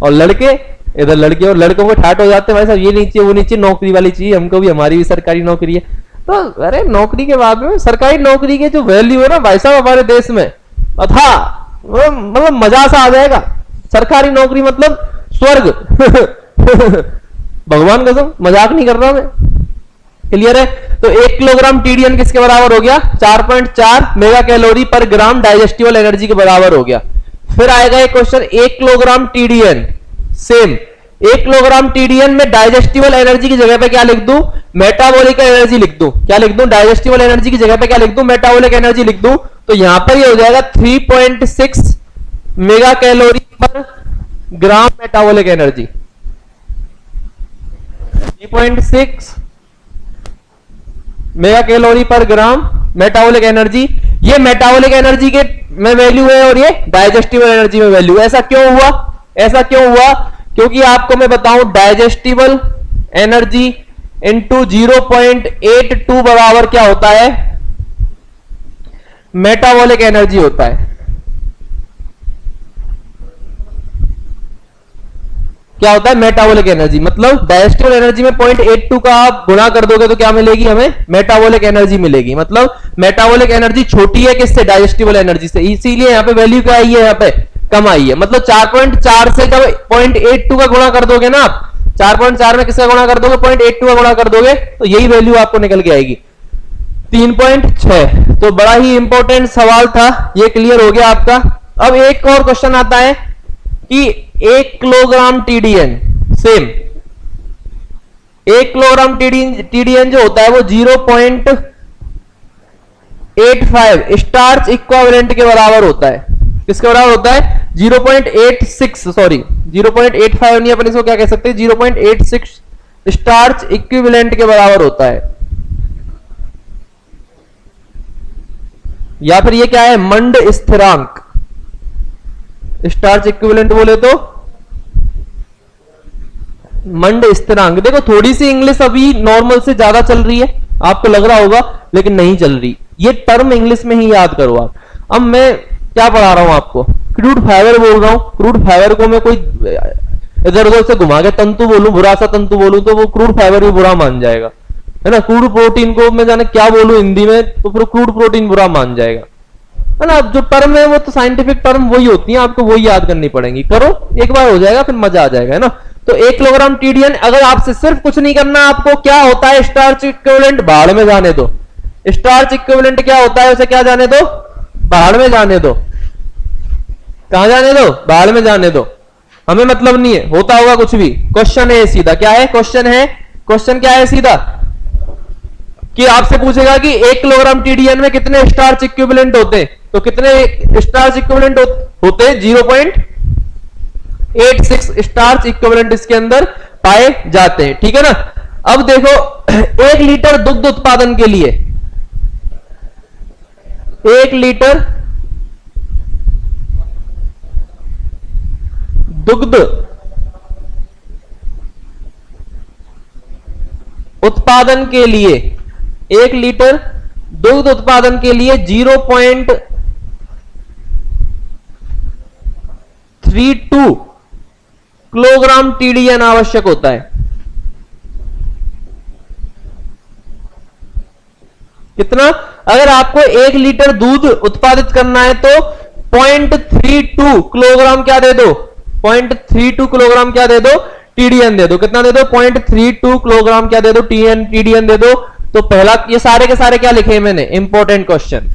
A: और लड़के इधर, लड़के और लड़कों को ठाट हो जाते हैं, भाई साहब ये नहीं चाहिए, वो नहीं चाहिए, नौकरी वाली चाहिए हमको भी, हमारी भी सरकारी नौकरी है। तो अरे नौकरी के बाद में सरकारी नौकरी के जो वैल्यू है ना भाई साहब हमारे देश में अथा, मतलब मजा सा आ जाएगा। सरकारी नौकरी मतलब स्वर्ग। भगवान कसम मजाक नहीं कर रहा मैं। क्लियर है? तो 1 किलोग्राम TDN किसके बराबर हो गया? 4.4 मेगा कैलोरी पर ग्राम डाइजेस्टिबल एनर्जी के बराबर हो गया। फिर आएगा एक question 1 kilogram TDN same 1 kilogram TDN में डाइजेस्टिबल एनर्जी की जगह पे क्या लिख दूं, मेटाबॉलिक एनर्जी लिख दूं, क्या लिख दूं, डाइजेस्टिबल एनर्जी की जगह पे क्या लिख दूं, मेटाबॉलिक एनर्जी लिख दूं, तो यहां पर ये हो जाएगा 3.6 मेगा कैलोरी पर ग्राम मेटाबॉलिक एनर्जी। 3.6 मेगा कैलोरी पर ग्राम मेटाबॉलिक एनर्जी। ये मेटाबॉलिक एनर्जी के में वैल्यू है और ये डाइजेस्टिबल एनर्जी में वैल्यू। ऐसा क्यों हुआ, ऐसा क्यों हुआ, क्योंकि आपको मैं बताऊं डाइजेस्टिबल एनर्जी इंटू 0.82 बराबर क्या होता है, मेटाबॉलिक एनर्जी होता है। क्या होता है, मेटाबॉलिक एनर्जी। मतलब डाइजेस्टिबल एनर्जी में 0.82 का आप गुणा कर दोगे तो क्या मिलेगी हमें, मेटाबॉलिक एनर्जी मिलेगी। मतलब मेटाबॉलिक एनर्जी छोटी है किससे, डाइजेस्टिबल एनर्जी से, इसीलिए यहां पे वैल्यू क्या आई है, यहां पे कम आई है। मतलब 4.4 से जब 0.82 का गुणा कर दोगे ना आप, 4.4 में किसका गुणा कर दोगे, 0.82 का गुणा कर दोगे तो यही वैल्यू आपको निकल के आएगी 3.6। तो बड़ा ही इंपॉर्टेंट सवाल था, ये क्लियर हो गया आपका। अब एक और क्वेश्चन आता है कि 1 kilogram TDN, same 1 kilogram TDN जो होता है वो 0.85 स्टार्च इक्विवेलेंट के बराबर होता है। किसके बराबर होता है, 0.86, सॉरी 0.85 नहीं, अपन इसको क्या कह सकते हैं, 0.86 स्टार्च इक्विवेलेंट के बराबर होता है। या फिर ये क्या है, मंड स्थिरांक। स्टार्च इक्विवेलेंट बोले तो मंड स्थिरांक। देखो थोड़ी सी इंग्लिश अभी नॉर्मल से ज्यादा चल रही है, आपको लग रहा होगा, लेकिन नहीं चल रही। ये टर्म इंग्लिश में ही याद करो आप। अब मैं क्या पढ़ा रहा हूं आपको, क्रूड फाइबर बोल रहा हूं। क्रूड फाइबर को मैं कोई इधर उधर से घुमा के तंतु बोलूं, बुरा सा तंतु बोलूं, तो वो क्रूड फाइबर भी बुरा मान जाएगा, है ना। क्रूड प्रोटीन को मैं जाने क्या बोलूं हिंदी में, तो फिर क्रूड प्रोटीन बुरा मान जाएगा, है ना। अब जो टर्म है वो तो साइंटिफिक टर्म वही होती है, आपको वही याद करनी पड़ेगी। करो एक बार हो जाएगा, फिर मजा आ जाएगा, है ना। तो 1 किलोग्राम टीडीएन, अगर आपसे सिर्फ कुछ नहीं करना, आपको क्या होता है स्टार्च इक्विवेलेंट, बाहर में जाने दो। स्टार्च इक्विवेलेंट क्या होता है, उसे क्या जाने दो, बाहर में जाने दो। कहां जाने दो, बाहर में जाने दो, हमें मतलब नहीं है, होता होगा कुछ भी। क्वेश्चन है सीधा, क्या है क्वेश्चन, है क्वेश्चन क्या है सीधा, कि आपसे पूछेगा कि 1 किलोग्राम टीडीएन में कितने स्टार्च इक्विवेलेंट होते हैं, तो कितने स्टार्च इक्विवेलेंट होते हैं, 0.86 स्टार्च इक्विवेलेंट इसके अंदर पाए जाते हैं, ठीक है ना। अब देखो 1 लीटर दुग्ध उत्पादन के लिए, 1 लीटर दुग्ध उत्पादन के लिए, 1 लीटर दुग्ध उत्पादन के लिए 0.32 किलोग्राम टीडीएन आवश्यक होता है। कितना, अगर आपको 1 लीटर दूध उत्पादित करना है तो 0.32 किलोग्राम क्या दे दो, 0.32 किलोग्राम क्या दे दो, टीडीएन दे दो। कितना दे दो, 0.32 किलोग्राम क्या दे दो, टीडीएन दे दो। तो पहला, ये सारे के सारे क्या लिखे हैं मैंने, इंपॉर्टेंट क्वेश्चन,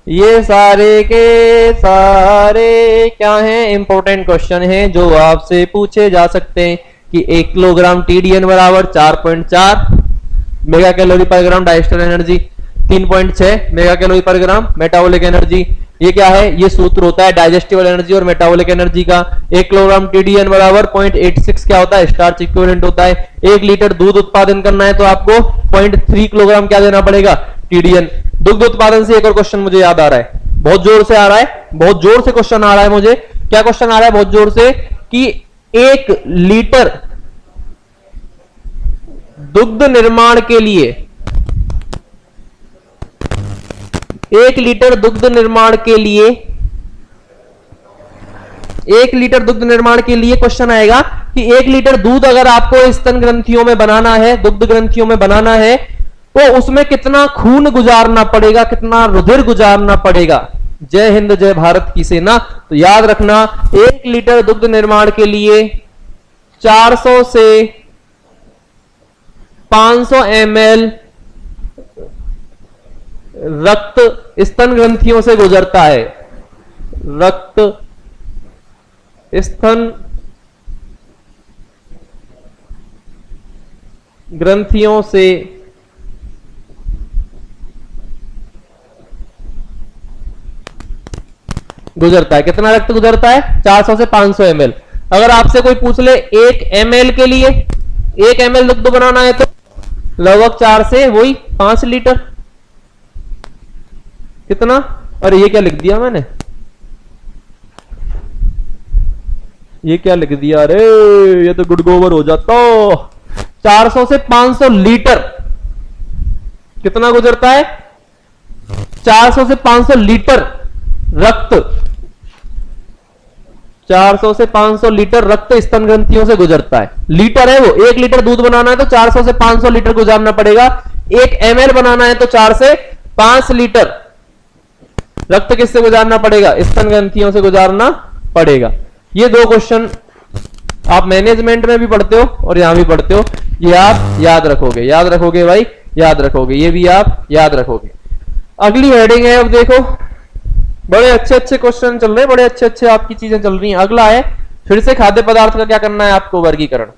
A: ये सारे के सारे क्या हैं, इंपॉर्टेंट क्वेश्चन हैं जो आपसे पूछे जा सकते हैं। कि 1 किलोग्राम टीडीएन बराबर 4.4 मेगा कैलोरी पर ग्राम डाइजेस्टिव एनर्जी, 3.6 मेगा कैलोरी पर ग्राम मेटाबॉलिक एनर्जी। ये क्या है, ये सूत्र होता है डाइजेस्टिबल एनर्जी और मेटाबॉलिक एनर्जी का। 1 किलोग्राम टीडीएन बराबर 0.86 क्या होता है, स्टार्च इक्विवेलेंट होता है। 1 लीटर दूध उत्पादन करना है तो आपको 0.3 किलोग्राम क्या देना पड़ेगा, टीडीएन। दुग्ध उत्पादन से एक और क्वेश्चन मुझे याद आ रहा है, बहुत जोर से आ रहा है, बहुत जोर से क्वेश्चन आ रहा है मुझे। क्या क्वेश्चन आ रहा है बहुत जोर से, कि 1 लीटर दुग्ध निर्माण के लिए, 1 लीटर दुग्ध निर्माण के लिए, 1 लीटर दुग्ध निर्माण के लिए क्वेश्चन आएगा कि 1 लीटर दूध अगर आपको स्तन ग्रंथियों में बनाना है, दुग्ध ग्रंथियों में बनाना है, तो उसमें कितना खून गुजारना पड़ेगा, कितना रुधिर गुजारना पड़ेगा। जय हिंद जय भारत की सेना। तो याद रखना 1 लीटर दुग्ध निर्माण के लिए 400 से 500 ml रक्त स्तन ग्रंथियों से गुजरता है। रक्त स्तन ग्रंथियों से गुजरता है। कितना रक्त गुजरता है? 400 से 500 ml। अगर आपसे कोई पूछ ले 1 ml के लिए, 1 ml दुग्ध बनाना है तो लगभग 4 से वही 5 लीटर। कितना? अरे ये क्या लिख दिया मैंने, ये क्या लिख दिया? अरे ये तो गुड गोबर हो जाता। 400 से 500 लीटर कितना गुजरता है? 400 से 500 लीटर रक्त, 400 से 500 लीटर रक्त स्तन ग्रंथियों से गुजरता है। लीटर है वो, 1 लीटर दूध बनाना है तो 400 से 500 लीटर गुजारना पड़ेगा। 1 ml बनाना है तो 4 से 5 लीटर रक्त किससे गुजारना पड़ेगा? स्तन ग्रंथियों से गुजारना पड़ेगा। ये 2 क्वेश्चन आप मैनेजमेंट में भी पढ़ते हो और यहां भी पढ़ते हो। ये आप याद रखोगे, याद रखोगे भाई, याद रखोगे, ये भी आप याद रखोगे। अगली हेडिंग है, अब देखो बड़े अच्छे अच्छे क्वेश्चन चल रहे हैं, बड़े अच्छे अच्छे आपकी चीजें चल रही हैं। अगला है फिर से खाद्य पदार्थ का क्या करना है आपको? वर्गीकरण।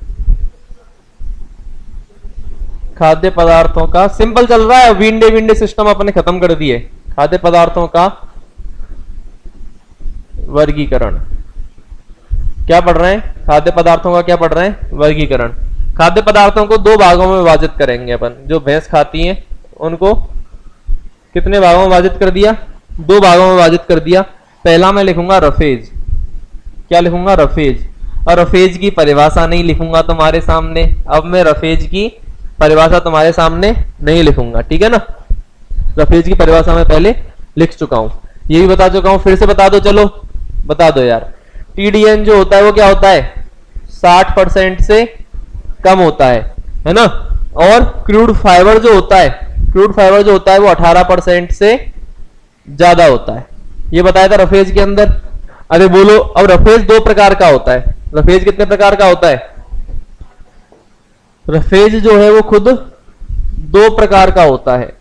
A: खाद्य पदार्थों का सिंपल चल रहा है, विंडे विंडे सिस्टम अपने खत्म कर दिए। खाद्य पदार्थों का वर्गीकरण क्या पढ़ रहे हैं? खाद्य पदार्थों का क्या पढ़ रहे हैं? वर्गीकरण। खाद्य पदार्थों को 2 भागों में विभाजित करेंगे अपन। जो भैंस खाती हैं उनको कितने भागों में विभाजित कर दिया? 2 भागों में विभाजित कर दिया। पहला मैं लिखूंगा रफेज। क्या लिखूंगा? रफेज। और रफेज की परिभाषा नहीं लिखूंगा तुम्हारे सामने। अब मैं रफेज की परिभाषा तुम्हारे सामने नहीं लिखूंगा, ठीक है ना। रफेज की परिभाषा मैं पहले लिख चुका हूं, ये भी बता चुका हूं। फिर से बता दो, चलो बता दो यार। टीडीएन जो होता है वो क्या होता है? 60% से कम होता है ना। और क्रूड फाइबर जो होता है, क्रूड फाइबर जो होता है वो 18% से ज्यादा होता है। ये बताया था रफेज के अंदर। अरे बोलो, अब रफेज 2 प्रकार का होता है। रफेज कितने प्रकार का होता है? रफेज जो है वो खुद 2 प्रकार का होता है।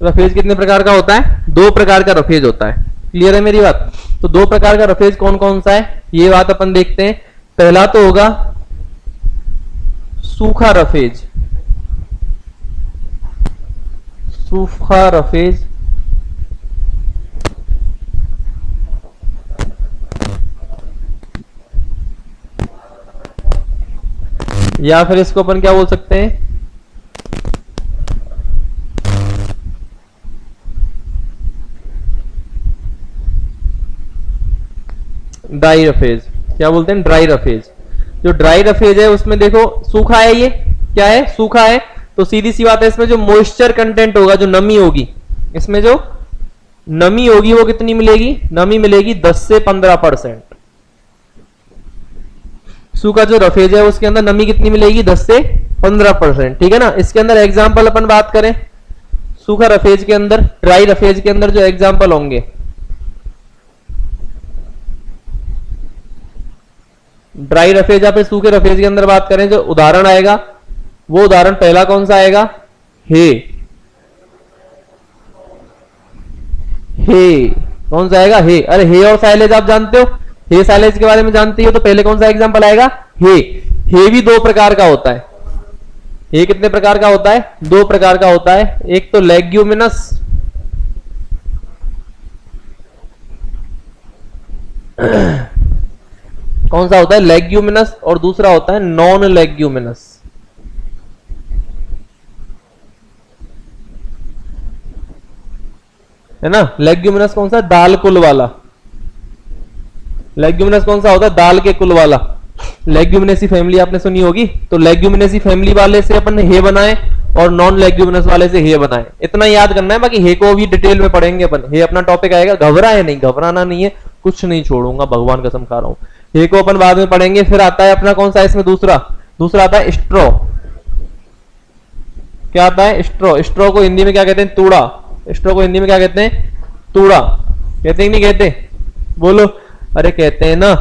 A: रफेज कितने प्रकार का होता है? 2 प्रकार का रफेज होता है। क्लियर है मेरी बात? तो 2 प्रकार का रफेज कौन कौन सा है ये बात अपन देखते हैं। पहला तो होगा सूखा रफेज। सूखा रफेज या फिर इसको अपन क्या बोल सकते हैं? Dry roughage. क्या बोलते हैं? Dry roughage. जो ड्राई रफेज है उसमें देखो सूखा है, ये क्या है? सूखा है। तो सीधी सी बात है, इसमें जो मॉइस्चर कंटेंट होगा, जो नमी होगी, इसमें जो नमी होगी वो कितनी मिलेगी? नमी मिलेगी 10 से 15%। सूखा जो रफेज है उसके अंदर नमी कितनी मिलेगी? 10 से 15%, ठीक है ना। इसके अंदर एग्जाम्पल अपन बात करें सूखा रफेज के अंदर, ड्राई रफेज के अंदर जो एग्जाम्पल होंगे, ड्राई रफेज या फिर सूखे रफेज के अंदर बात करें, जो उदाहरण आएगा वो उदाहरण पहला कौन सा आएगा? हे। हे कौन सा आएगा? हे। अरे हे और साइलेज आप जानते हो, हे साइलेज के बारे में जानते हो, तो पहले कौन सा एग्जांपल आएगा? हे। हे भी 2 प्रकार का होता है। हे कितने प्रकार का होता है? 2 प्रकार का होता है। एक तो लेग्यूमिनस, कौन सा होता है? लेग्यूमिनस। और दूसरा होता है नॉन लेग्यूमिनस। है ना। लेग्यूमिनस कौन सा? दाल कुल वाला। लेग्यूमिनस कौन सा होता है? दाल के कुल वाला। लेग्यूमिनेसी फैमिली आपने सुनी होगी, तो लेग्यूमिनेसी फैमिली वाले से अपन हे बनाए और नॉन लेग्यूमिनस वाले से हे बनाए। इतना याद करना है, बाकी हे को भी डिटेल में पढ़ेंगे अपन। हे अपना टॉपिक आएगा, घबराए नहीं, घबराना नहीं है, कुछ नहीं छोड़ूंगा, भगवान कसम खा रहा हूं। हे को अपन बाद में पढ़ेंगे। फिर आता है अपना कौन सा इसमें? दूसरा आता है स्ट्रॉ। क्या आता है? स्ट्रॉ। स्ट्रॉ को हिंदी में क्या कहते हैं? तूड़ा। स्ट्रॉ को हिंदी में क्या कहते हैं? तूड़ा। कहते हैं कि नहीं कहते? बोलो। अरे कहते हैं ना।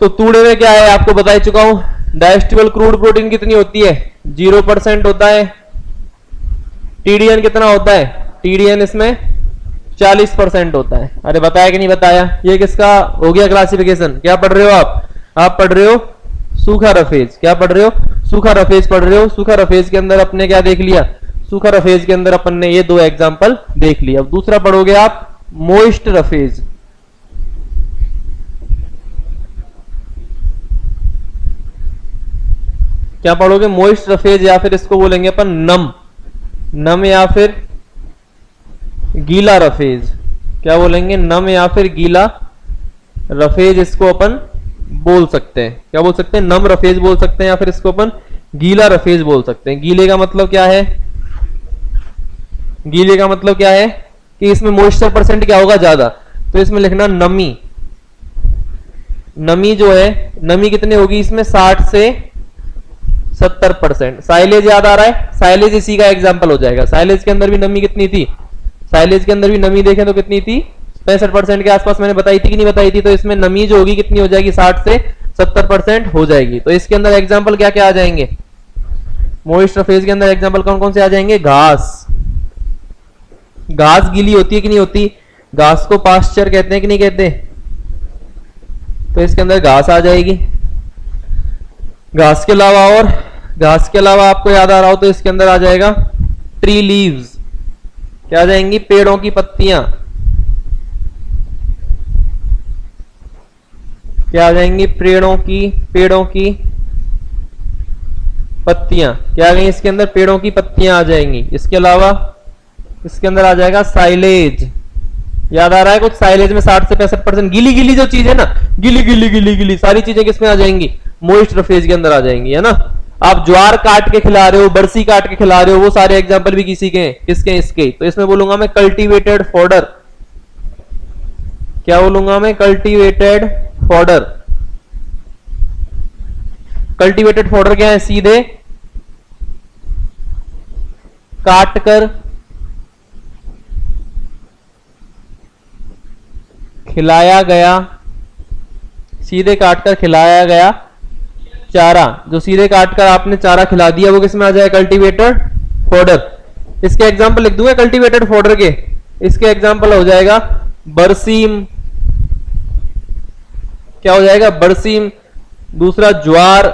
A: तो तूड़े में क्या है आपको बता चुका हूं। डाइजेस्टिबल क्रूड प्रोटीन कितनी होती है? 0% होता है। टीडीएन कितना होता है? टीडीएन इसमें 40% होता है। अरे बताया कि नहीं बताया? ये किसका हो गया क्लासिफिकेशन? क्या पढ़ रहे हो आप पढ़ रहे हो सूखा रफेज। क्या पढ़ रहे हो? सूखा रफेज पढ़ रहे हो। सूखा रफेज के अंदर अपने क्या देख लिया? सूखा रफेज के अंदर अपन ने ये दो एग्जांपल देख लिया। अब दूसरा पढ़ोगे आप मोइस्ट रफेज। क्या पढ़ोगे? मोइस्ट रफेज, या फिर इसको बोलेंगे अपन नम या फिर गीला रफेज। क्या बोलेंगे? नम या फिर गीला रफेज इसको अपन बोल सकते हैं। क्या बोल सकते हैं? नम रफेज बोल सकते हैं, या फिर इसको अपन गीला रफेज बोल सकते हैं। गीले का मतलब क्या है? गीले का मतलब क्या है कि इसमें मॉइस्चर परसेंट क्या होगा? ज्यादा। तो इसमें लिखना नमी। नमी जो है, नमी कितनी होगी इसमें? 60 से 70%। साइलेज याद आ रहा है? साइलेज इसी का एग्जांपल हो जाएगा। साइलेज के अंदर भी नमी कितनी थी? साइलेज के अंदर भी नमी देखें तो कितनी थी? 65% के आसपास। मैंने बताई थी कि नहीं बताई थी? तो इसमें नमी जो होगी कितनी हो जाएगी? 60 से 70% हो जाएगी। तो इसके अंदर एग्जांपल क्या क्या आ जाएंगे? मॉइस्ट रफेज के अंदर एग्जांपल कौन कौन से आ जाएंगे? घास। घास गीली होती है कि नहीं होती? घास को पास्चर कहते हैं कि नहीं कहते? तो इसके अंदर घास आ जाएगी। घास के अलावा और घास के अलावा आपको याद आ रहा हो तो इसके अंदर आ जाएगा ट्री लीव्स। क्या आ जाएंगी? पेड़ों की पत्तियां। क्या आ जाएंगी? पेड़ों की पत्तियां। क्या आ गई इसके अंदर? पेड़ों की पत्तियां आ जाएंगी। इसके अलावा इसके अंदर आ जाएगा साइलेज। याद आ रहा है कुछ? साइलेज में 60 से 65% गीली गीली जो चीज है ना, गीली गीली गीली गीली सारी चीजें किसमें आ जाएंगी? मोइस्ट रफेज के अंदर आ जाएंगी, है ना। आप ज्वार काट के खिला रहे हो, बरसी काट के खिला रहे हो, वो सारे एग्जाम्पल भी किसी के हैं? किसके? इसके। तो इसमें बोलूंगा मैं कल्टीवेटेड फॉडर। क्या बोलूंगा मैं? Cultivated fodder. कल्टीवेटेड फॉडर क्या है? सीधे काटकर खिलाया गया, सीधे काटकर खिलाया गया चारा। जो सीधे काटकर आपने चारा खिला दिया वो किसमें आ जाए? Cultivated fodder. इसके एग्जांपल लिख दूंगा कल्टीवेटेड फॉडर के। इसके एग्जांपल हो जाएगा बरसीम। क्या हो जाएगा? बरसीम। दूसरा ज्वार।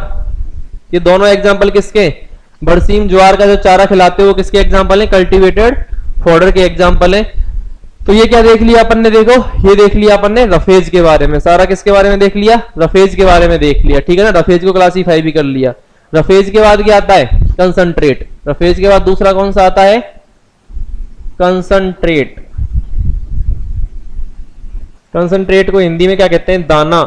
A: ये दोनों एग्जांपल किसके? बरसीम ज्वार का जो चारा खिलाते हो वो किसके एग्जांपल है? कल्टीवेटेड फॉडर के एग्जांपल है। तो ये क्या देख लिया अपन ने? देखो ये देख लिया अपन ने रफेज के बारे में। सारा किसके बारे में देख लिया? रफेज के बारे में देख लिया, ठीक है ना। रफेज को क्लासीफाई भी कर लिया। रफेज के बाद क्या आता है? कंसंट्रेट। रफेज के बाद दूसरा कौन सा आता है? कंसंट्रेट। कंसंट्रेट को हिंदी में क्या कहते हैं? दाना।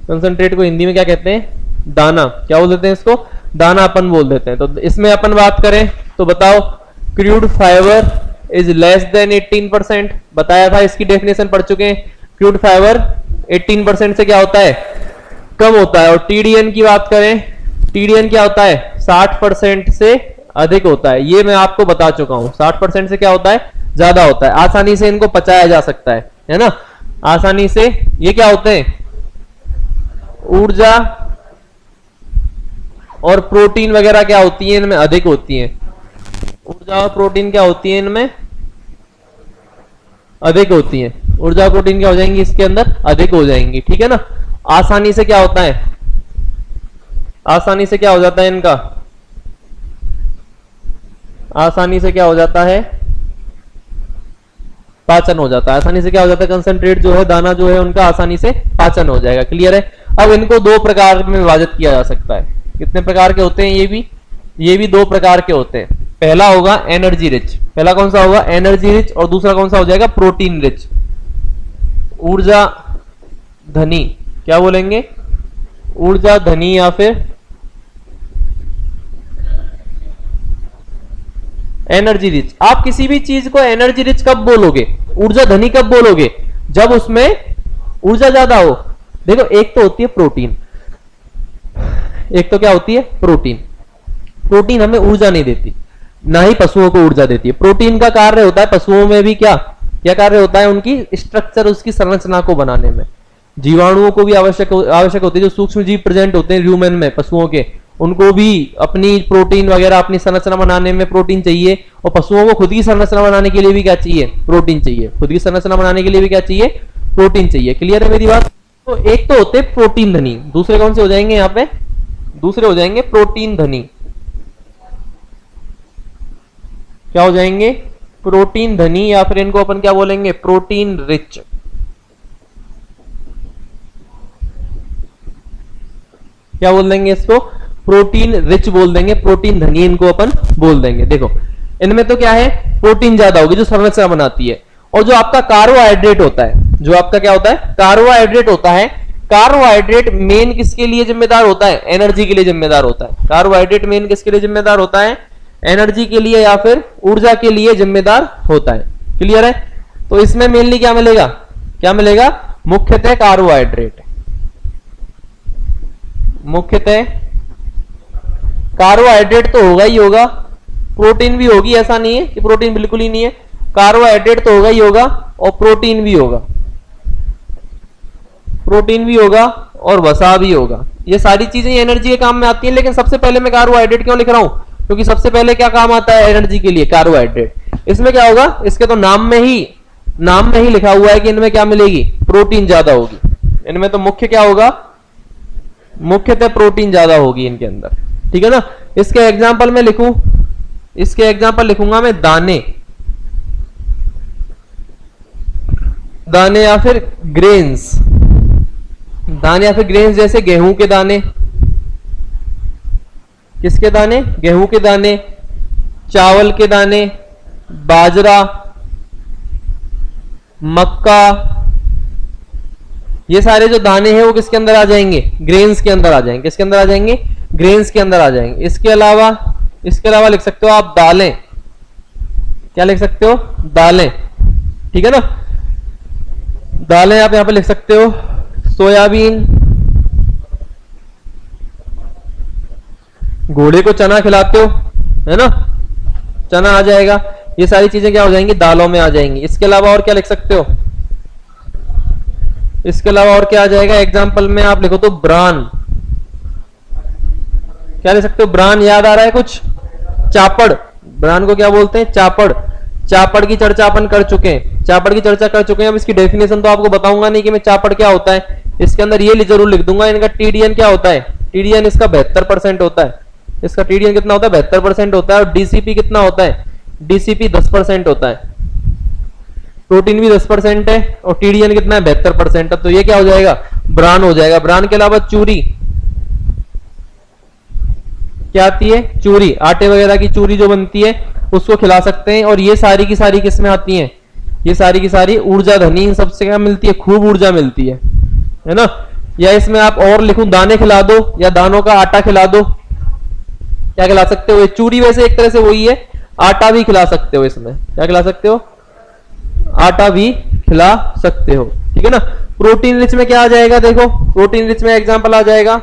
A: कंसंट्रेट को हिंदी में क्या कहते हैं? दाना। क्या बोल देते हैं इसको? दाना अपन बोल देते हैं। तो इसमें अपन बात करें तो बताओ, crude fibre is less than 18%। बताया था, इसकी डेफिनेशन पढ़ चुके हैं। क्रूड फाइबर 18% से क्या होता है? कम होता है। और टीडीएन की बात करें, टीडीएन क्या होता है? 60% से अधिक होता है। ये मैं आपको बता चुका हूं। 60% से क्या होता है? ज्यादा होता है। आसानी से इनको पचाया जा सकता है ना, आसानी से। ये क्या होते हैं? ऊर्जा और प्रोटीन वगैरह क्या होती है इनमें? अधिक होती है। ऊर्जा और प्रोटीन क्या होती है इनमें? अधिक होती है। ऊर्जा और प्रोटीन क्या हो जाएंगी इसके अंदर? अधिक हो जाएंगी, ठीक है ना। आसानी से क्या होता है? आसानी से क्या हो जाता है इनका? आसानी से क्या हो जाता है? पाचन हो जाता है। आसानी से क्या हो जाता है? कंसंट्रेट जो है, दाना जो है उनका आसानी से पाचन हो जाएगा। क्लियर है? अब इनको दो प्रकार में विभाजित किया जा सकता है। कितने प्रकार के होते हैं? ये भी दो प्रकार के होते हैं। पहला होगा एनर्जी रिच। पहला कौन सा होगा? Energy rich. और दूसरा कौन सा हो जाएगा? Protein rich. ऊर्जा धनी। क्या बोलेंगे? ऊर्जा धनी या फिर एनर्जी रिच। आप किसी भी चीज को एनर्जी रिच कब बोलोगे? ऊर्जा धनी कब बोलोगे? जब उसमें ऊर्जा ज्यादा हो। देखो, एक तो होती है प्रोटीन, एक तो क्या होती है? प्रोटीन। प्रोटीन हमें ऊर्जा नहीं देती, ना ही पशुओं को ऊर्जा देती है। प्रोटीन का कार्य होता है पशुओं में भी क्या कार्य होता है? उनकी स्ट्रक्चर, उसकी संरचना को बनाने में। जीवाणुओं को भी आवश्यक होती है। जो सूक्ष्म जीव प्रेजेंट होते हैं ह्यूमन में, पशुओं के, उनको भी अपनी प्रोटीन वगैरह अपनी संरचना बनाने में प्रोटीन चाहिए, और पशुओं को खुद की संरचना बनाने के लिए भी क्या चाहिए? प्रोटीन चाहिए। खुद की संरचना बनाने के लिए भी क्या चाहिए? प्रोटीन चाहिए। क्लियर है मेरी बात? तो एक तो होते प्रोटीन धनी, दूसरे कौन से हो जाएंगे यहाँ पे? दूसरे हो जाएंगे प्रोटीन धनी। क्या हो जाएंगे? प्रोटीन धनी, या फिर इनको अपन क्या बोलेंगे? Protein rich. क्या बोल देंगे इसको? प्रोटीन रिच बोल देंगे, प्रोटीन धनी इनको अपन बोल देंगे। देखो इनमें तो क्या है? प्रोटीन ज्यादा होगी जो संरचना बनाती है, और जो आपका कार्बोहाइड्रेट होता है, जो आपका क्या होता है? कार्बोहाइड्रेट होता है। कार्बोहाइड्रेट मेन किसके लिए जिम्मेदार होता है? एनर्जी के लिए जिम्मेदार होता है। कार्बोहाइड्रेट मेन किसके लिए जिम्मेदार होता है? एनर्जी के लिए या फिर ऊर्जा के लिए जिम्मेदार होता है। क्लियर है? तो इसमें मेनली क्या मिलेगा? क्या मिलेगा? मुख्यतः कार्बोहाइड्रेट। मुख्यतः कार्बोहाइड्रेट तो होगा ही होगा, प्रोटीन भी होगी, ऐसा नहीं है कि प्रोटीन बिल्कुल ही नहीं है। कार्बोहाइड्रेट तो होगा ही होगा, और प्रोटीन भी होगा। प्रोटीन भी होगा और वसा भी होगा। ये सारी चीजें एनर्जी के काम में आती हैं, लेकिन सबसे पहले मैं कार्बोहाइड्रेट क्यों लिख रहा हूं? क्योंकि सबसे पहले क्या काम आता है एनर्जी के लिए? कार्बोहाइड्रेट। इसमें क्या होगा? इसके तो नाम में ही लिखा हुआ है कि इनमें क्या मिलेगी? प्रोटीन ज्यादा होगी। इनमें तो मुख्य क्या होगा? मुख्यतः प्रोटीन ज्यादा होगी इनके अंदर। ठीक है ना? इसके एग्जाम्पल में लिखूं, इसके एग्जाम्पल लिखूंगा मैं दाने, दाने या फिर ग्रेन्स। दाने या फिर ग्रेन्स जैसे गेहूं के दाने। किसके दाने? गेहूं के दाने, चावल के दाने, बाजरा, मक्का, ये सारे जो दाने हैं वो किसके अंदर आ जाएंगे? ग्रेन्स के अंदर आ जाएंगे। किसके अंदर आ जाएंगे? ग्रेन्स के अंदर आ जाएंगे। इसके अलावा लिख सकते हो आप दालें। क्या लिख सकते हो? दालें। ठीक है ना? दालें आप यहां पे लिख सकते हो सोयाबीन। घोड़े को चना खिलाते हो, है ना? चना आ जाएगा। ये सारी चीजें क्या हो जाएंगी? दालों में आ जाएंगी। इसके अलावा और क्या लिख सकते हो? इसके अलावा और क्या आ जाएगा? एग्जाम्पल में आप लिखो तो ब्रान। क्या लिख सकते हो? ब्रान। याद आ रहा है कुछ? चापड़। ब्रान को क्या बोलते हैं? चापड़। चापड़ की चर्चा अपन कर चुके हैं, चापड़ की चर्चा कर चुके हैं। अब इसकी डेफिनेशन तो आपको बताऊंगा नहीं कि मैं चापड़ क्या होता है। इसके अंदर ये जरूर लिख दूंगा, इनका टीडीएन क्या होता है? टीडीएन इसका 72% होता है। इसका टीडीएन कितना होता है? 72% होता है। और डीसीपी कितना होता है? डीसीपी 10% होता है। प्रोटीन भी 10% है, और टीडीएन कितना है? 72% है। तो ये क्या हो जाएगा? ब्रान हो जाएगा। ब्रान के अलावा चूरी। क्या आती है? चूरी। आटे वगैरह की चूरी जो बनती है उसको खिला सकते हैं। और ये सारी की सारी किसमें आती हैं? ये सारी की सारी ऊर्जा धनी। इन सबसे क्या मिलती है? खूब ऊर्जा मिलती है ना? या इसमें आप और लिखूं, दाने खिला दो या दानों का आटा खिला दो। क्या खिला सकते हो? ये चूरी वैसे एक तरह से वही है, आटा भी खिला सकते हो। इसमें क्या खिला सकते हो? आटा भी खिला सकते हो। ठीक है ना? प्रोटीन रिच में क्या आ जाएगा? देखो प्रोटीन रिच में एग्जांपल आ जाएगा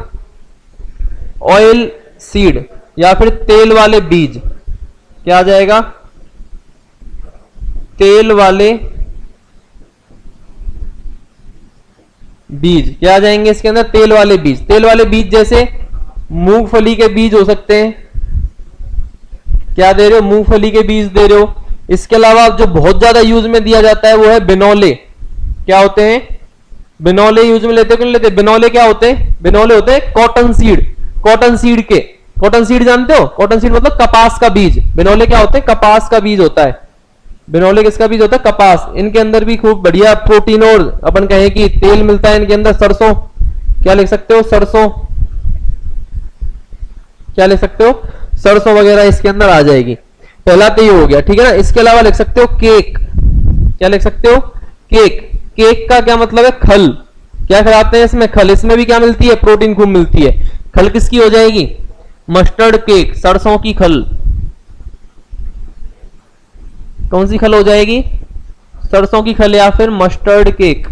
A: ऑयल सीड, या फिर तेल वाले बीज। क्या आ जाएगा? तेल वाले बीज। क्या आ जाएंगे इसके अंदर? तेल वाले बीज। तेल वाले बीज जैसे मूंगफली के बीज हो सकते हैं। क्या दे रहे हो? मूंगफली के बीज दे रहे हो। इसके अलावा जो बहुत ज्यादा यूज में दिया जाता है वो है बिनोले। क्या होते हैं? बिनोले यूज में लेते हो कि नहीं लेते? बिनोले क्या होते हैं? बिनोले होते हैं कॉटन सीड। कॉटन सीड के, कॉटन सीड जानते हो? कॉटन सीड मतलब कपास का बीज। बिनोले क्या होते हैं? कपास का बीज होता है। बिनोले किसका बीज होता है? कपास। इनके अंदर भी खूब बढ़िया प्रोटीन, और अपन कहें कि तेल मिलता है इनके अंदर। सरसों। क्या लिख सकते हो? सरसों। क्या लिख सकते हो? सरसों वगैरह इसके अंदर आ जाएगी। पहला तो ये हो गया। ठीक है ना? इसके अलावा लिख सकते हो केक। क्या लिख सकते हो? केक। केक का क्या मतलब है? खल। क्या खिलाते हैं इसमें? खल। इसमें भी क्या मिलती है? प्रोटीन खूब मिलती है। खल किसकी हो जाएगी? Mustard cake. सरसों की खल। कौन सी खल हो जाएगी? सरसों की खल या फिर मस्टर्ड केक।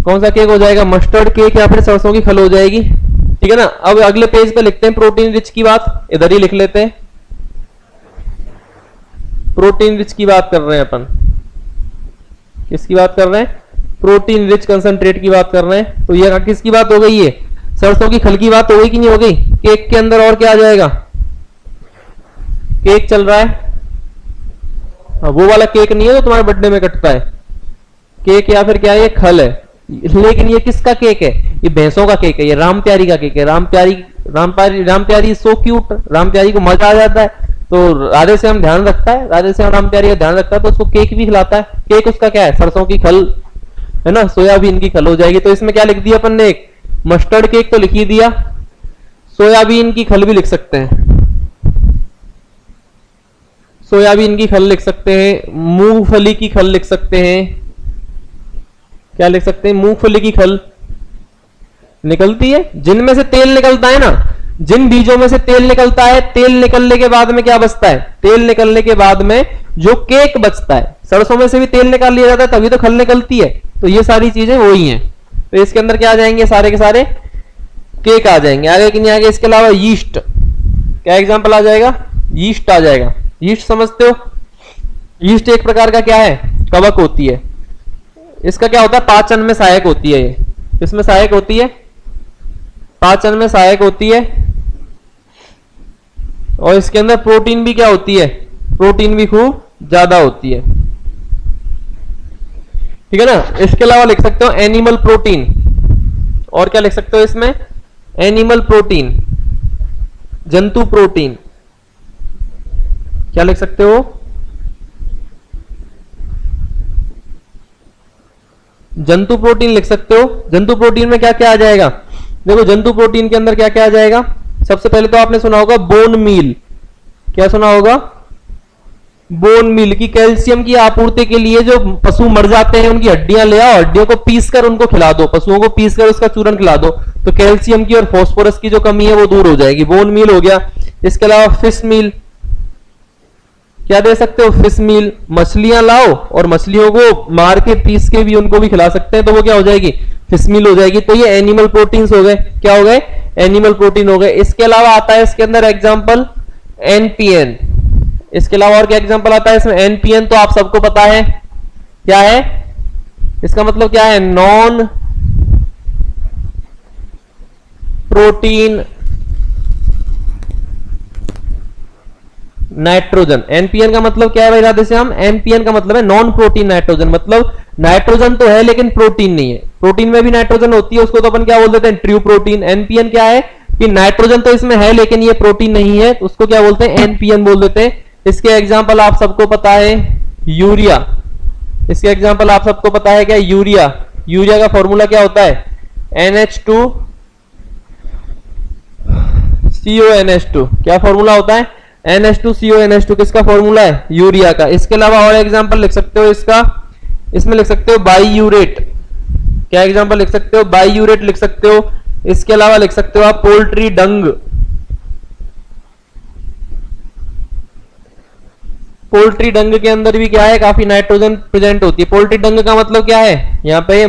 A: कौन सा केक हो जाएगा? मस्टर्ड केक या फिर सरसों की खल हो जाएगी। ठीक है ना? अब अगले पेज पे लिखते हैं प्रोटीन रिच की बात। इधर ही लिख लेते हैं। प्रोटीन रिच की बात कर रहे हैं अपन। किसकी बात कर रहे हैं? प्रोटीन रिच कंसंट्रेट की बात कर रहे हैं। तो ये किसकी बात हो गई? ये सरसों की खल की बात हो गई कि नहीं हो गई? केक के अंदर और क्या आ जाएगा? केक चल रहा है, वो वाला केक नहीं है जो तुम्हारे बर्थडे में कटता है केक, या फिर क्या है? ये खल है। लेकिन ये किसका केक है? ये भैंसों का केक है, ये राम प्यारी का केक है। राम प्यारी सो क्यूट, राम प्यारी को मजा आ जाता है, तो राधे से हम ध्यान रखता है, राधे से हम राम प्यारी का ध्यान रखता है, तो उसको केक भी खिलाता है। केक उसका क्या है? सरसों की खल है ना, सोयाबीन की खल हो जाएगी। तो इसमें क्या लिख दिया अपन ने? एक मस्टर्ड केक तो लिख ही दिया, सोयाबीन की खल भी लिख सकते हैं, सोयाबीन की खल लिख सकते हैं, मूंगफली की खल लिख सकते हैं। क्या लिख सकते हैं? मूंगफली की खल निकलती है, जिनमें से तेल निकलता है ना, जिन बीजों में से तेल निकलता है, तेल निकलने के बाद में क्या बचता है? तेल निकलने के बाद में जो केक बचता है, सरसों में से भी तेल निकाल लिया जाता है तभी तो खल निकलती है। तो ये सारी चीजें वही हैं। तो इसके अंदर क्या आ जाएंगे? सारे के सारे केक आ जाएंगे। आगे कि नहीं आगे? इसके अलावा यीस्ट, क्या एग्जाम्पल आ जाएगा? यीस्ट आ जाएगा। यीस्ट समझते हो? यीस्ट एक प्रकार का क्या है? कवक होती है। इसका क्या होता है? पाचन में सहायक होती है। ये इसमें सहायक होती है, पाचन में सहायक होती है, और इसके अंदर प्रोटीन भी क्या होती है? प्रोटीन भी खूब ज्यादा होती है। ठीक है ना। इसके अलावा लिख सकते हो एनिमल प्रोटीन, और क्या लिख सकते हो इसमें? एनिमल प्रोटीन, जंतु प्रोटीन। क्या लिख सकते हो? जंतु प्रोटीन लिख सकते हो। जंतु प्रोटीन में क्या क्या आ जाएगा? देखो जंतु प्रोटीन के अंदर क्या क्या आ जाएगा। सबसे पहले तो आपने सुना होगा बोन मील। क्या सुना होगा? बोन मील की कैल्शियम की आपूर्ति के लिए जो पशु मर जाते हैं उनकी हड्डियां ले आओ, हड्डियों को पीस कर उनको खिला दो, पशुओं को पीस कर उसका चूरन खिला दो, तो कैल्शियम की और फॉस्फोरस की जो कमी है वो दूर हो जाएगी। बोन मील हो गया। इसके अलावा फिश मील, क्या दे सकते हो? फिश मील। मछलियां लाओ और मछलियों को मार के पीस के भी उनको भी खिला सकते हैं, तो वो क्या हो जाएगी? फिश मील हो जाएगी। तो ये एनिमल प्रोटीन्स हो गए। क्या हो गए? एनिमल प्रोटीन हो गए। इसके अलावा आता है इसके अंदर एग्जांपल एनपीएन। इसके अलावा और क्या एग्जांपल आता है इसमें? एनपीएन तो आप सबको पता है क्या है, इसका मतलब क्या है? Non protein nitrogen. एनपीएन का मतलब क्या है भाई राधे श्याम? एनपीएन का मतलब है नॉन प्रोटीन नाइट्रोजन, मतलब नाइट्रोजन तो है लेकिन प्रोटीन नहीं है। प्रोटीन में भी नाइट्रोजन होती है, उसको तो अपन क्या बोल देते हैं? True protein. एनपीएन क्या है कि नाइट्रोजन तो इसमें है लेकिन ये प्रोटीन नहीं है, उसको क्या बोलते हैं? एनपीएन बोल देते हैं। इसके एग्जाम्पल आप सबको पता है यूरिया। इसके एग्जाम्पल आप सबको पता है क्या? यूरिया। यूरिया का फॉर्मूला क्या होता है? NH2CONH2। क्या फॉर्मूला होता है? NH2CONH2 किसका फॉर्मूला है? यूरिया का। इसके अलावा और एग्जांपल लिख सकते हो इसका, इसमें लिख सकते हो बाईयूरेट। क्या एग्जांपल लिख सकते हो? बाईयूरेट लिख सकते हो। इसके अलावा लिख सकते हो आप पोल्ट्री डंग। पोल्ट्री डंग के अंदर भी क्या है? काफी नाइट्रोजन प्रेजेंट होती है। पोल्ट्री डंग का मतलब क्या है? यहां पे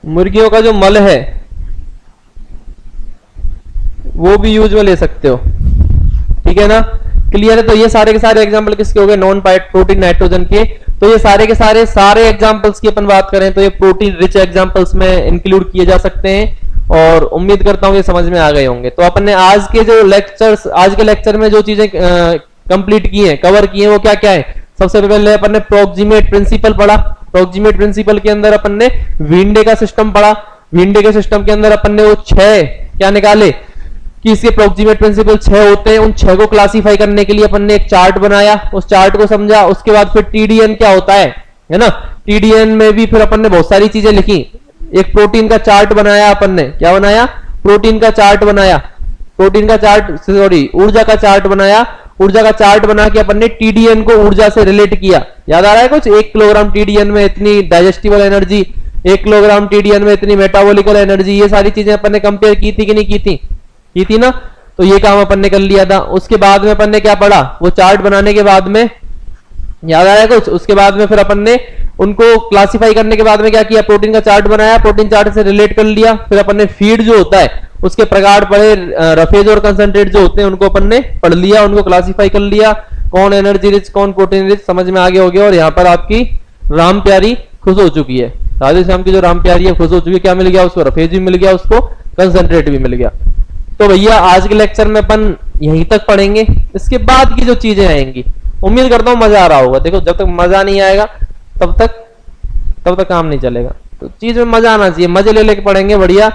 A: मुर्गियों का जो मल है वो भी यूज में ले सकते हो। ठीक है ना, क्लियर है? तो ये सारे के सारे एग्जांपल किसके हो गए? नॉन प्रोटीन नाइट्रोजन के। तो ये सारे के सारे एग्जांपल्स की अपन बात करें तो ये प्रोटीन रिच एग्जांपल्स में इंक्लूड किए जा सकते हैं, और उम्मीद करता हूं ये समझ में आ गए होंगे। तो अपन ने आज के लेक्चर में जो चीजें कंप्लीट की हैं, कवर की हैं, वो क्या क्या है? सबसे पहले अपन ने प्रोक्सीमेट प्रिंसिपल पढ़ा। प्रोक्सीमेट प्रिंसिपल के अंदर अपन ने विंडे का सिस्टम पढ़ा। विंडे के सिस्टम के अंदर अपन ने वो 6 क्या निकाले कि इसके प्रोक्सीमेट प्रिंसिपल 6 होते हैं। उन 6 को क्लासिफाई करने के लिए अपन ने एक चार्ट बनाया, उस चार्ट को समझा। उसके बाद फिर टीडीएन क्या होता है ना, टीडीएन में भी फिर अपन ने बहुत सारी चीजें लिखी। एक प्रोटीन का चार्ट बनाया अपन ने। क्या बनाया? प्रोटीन का चार्ट बनाया। ऊर्जा का चार्ट बनाया। ऊर्जा का चार्ट बना के अपन ने टीडीएन को ऊर्जा से रिलेट किया। याद आ रहा है कुछ? 1 किलोग्राम टीडीएन में इतनी डाइजेस्टिबल एनर्जी, 1 किलोग्राम टीडीएन में इतनी मेटाबॉलिकल एनर्जी, ये सारी चीजें अपन ने कंपेयर की थी कि नहीं की थी? की थी ना। तो ये काम अपन ने कर लिया था। उसके बाद में अपन ने क्या पढ़ा? वो चार्ट बनाने के बाद में, याद आ रहा है कुछ? उसके बाद में फिर अपन ने उनको क्लासिफाई करने के बाद में क्या किया? प्रोटीन का चार्ट बनाया, प्रोटीन चार्ट से रिलेट कर लिया। फिर अपन ने फीड जो होता है उसके प्रकार पढ़े, रफेज और कंसंट्रेट जो होते हैं उनको अपन ने पढ़ लिया, उनको क्लासिफाई कर लिया, कौन एनर्जी रिच कौन प्रोटीन रिच समझ में आगे हो गया। और यहाँ पर आपकी राम प्यारी खुश हो चुकी है, राधे श्याम की जो राम प्यारी है खुश हो चुकी है, क्या मिल गया उसको, रफेज भी मिल गया, उसको कंसंट्रेट भी मिल गया। तो भैया आज के लेक्चर में अपन यहीं तक पढ़ेंगे, इसके बाद की जो चीजें आएंगी उम्मीद करता हूं मजा आ रहा होगा। देखो जब तक मजा नहीं आएगा तब तक काम नहीं चलेगा, तो चीज में मजा आना चाहिए, मजे ले लेके पढ़ेंगे, बढ़िया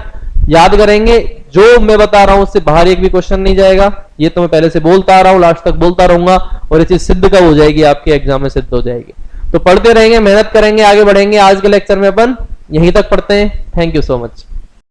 A: याद करेंगे। जो मैं बता रहा हूं उससे बाहर एक भी क्वेश्चन नहीं जाएगा, ये तो मैं पहले से बोलता आ रहा हूं, लास्ट तक बोलता रहूंगा, और ये चीज सिद्ध कब हो जाएगी, आपके एग्जाम में सिद्ध हो जाएगी। तो पढ़ते रहेंगे, मेहनत करेंगे, आगे बढ़ेंगे। आज के लेक्चर में अपन यहीं तक पढ़ते हैं। Thank you so much.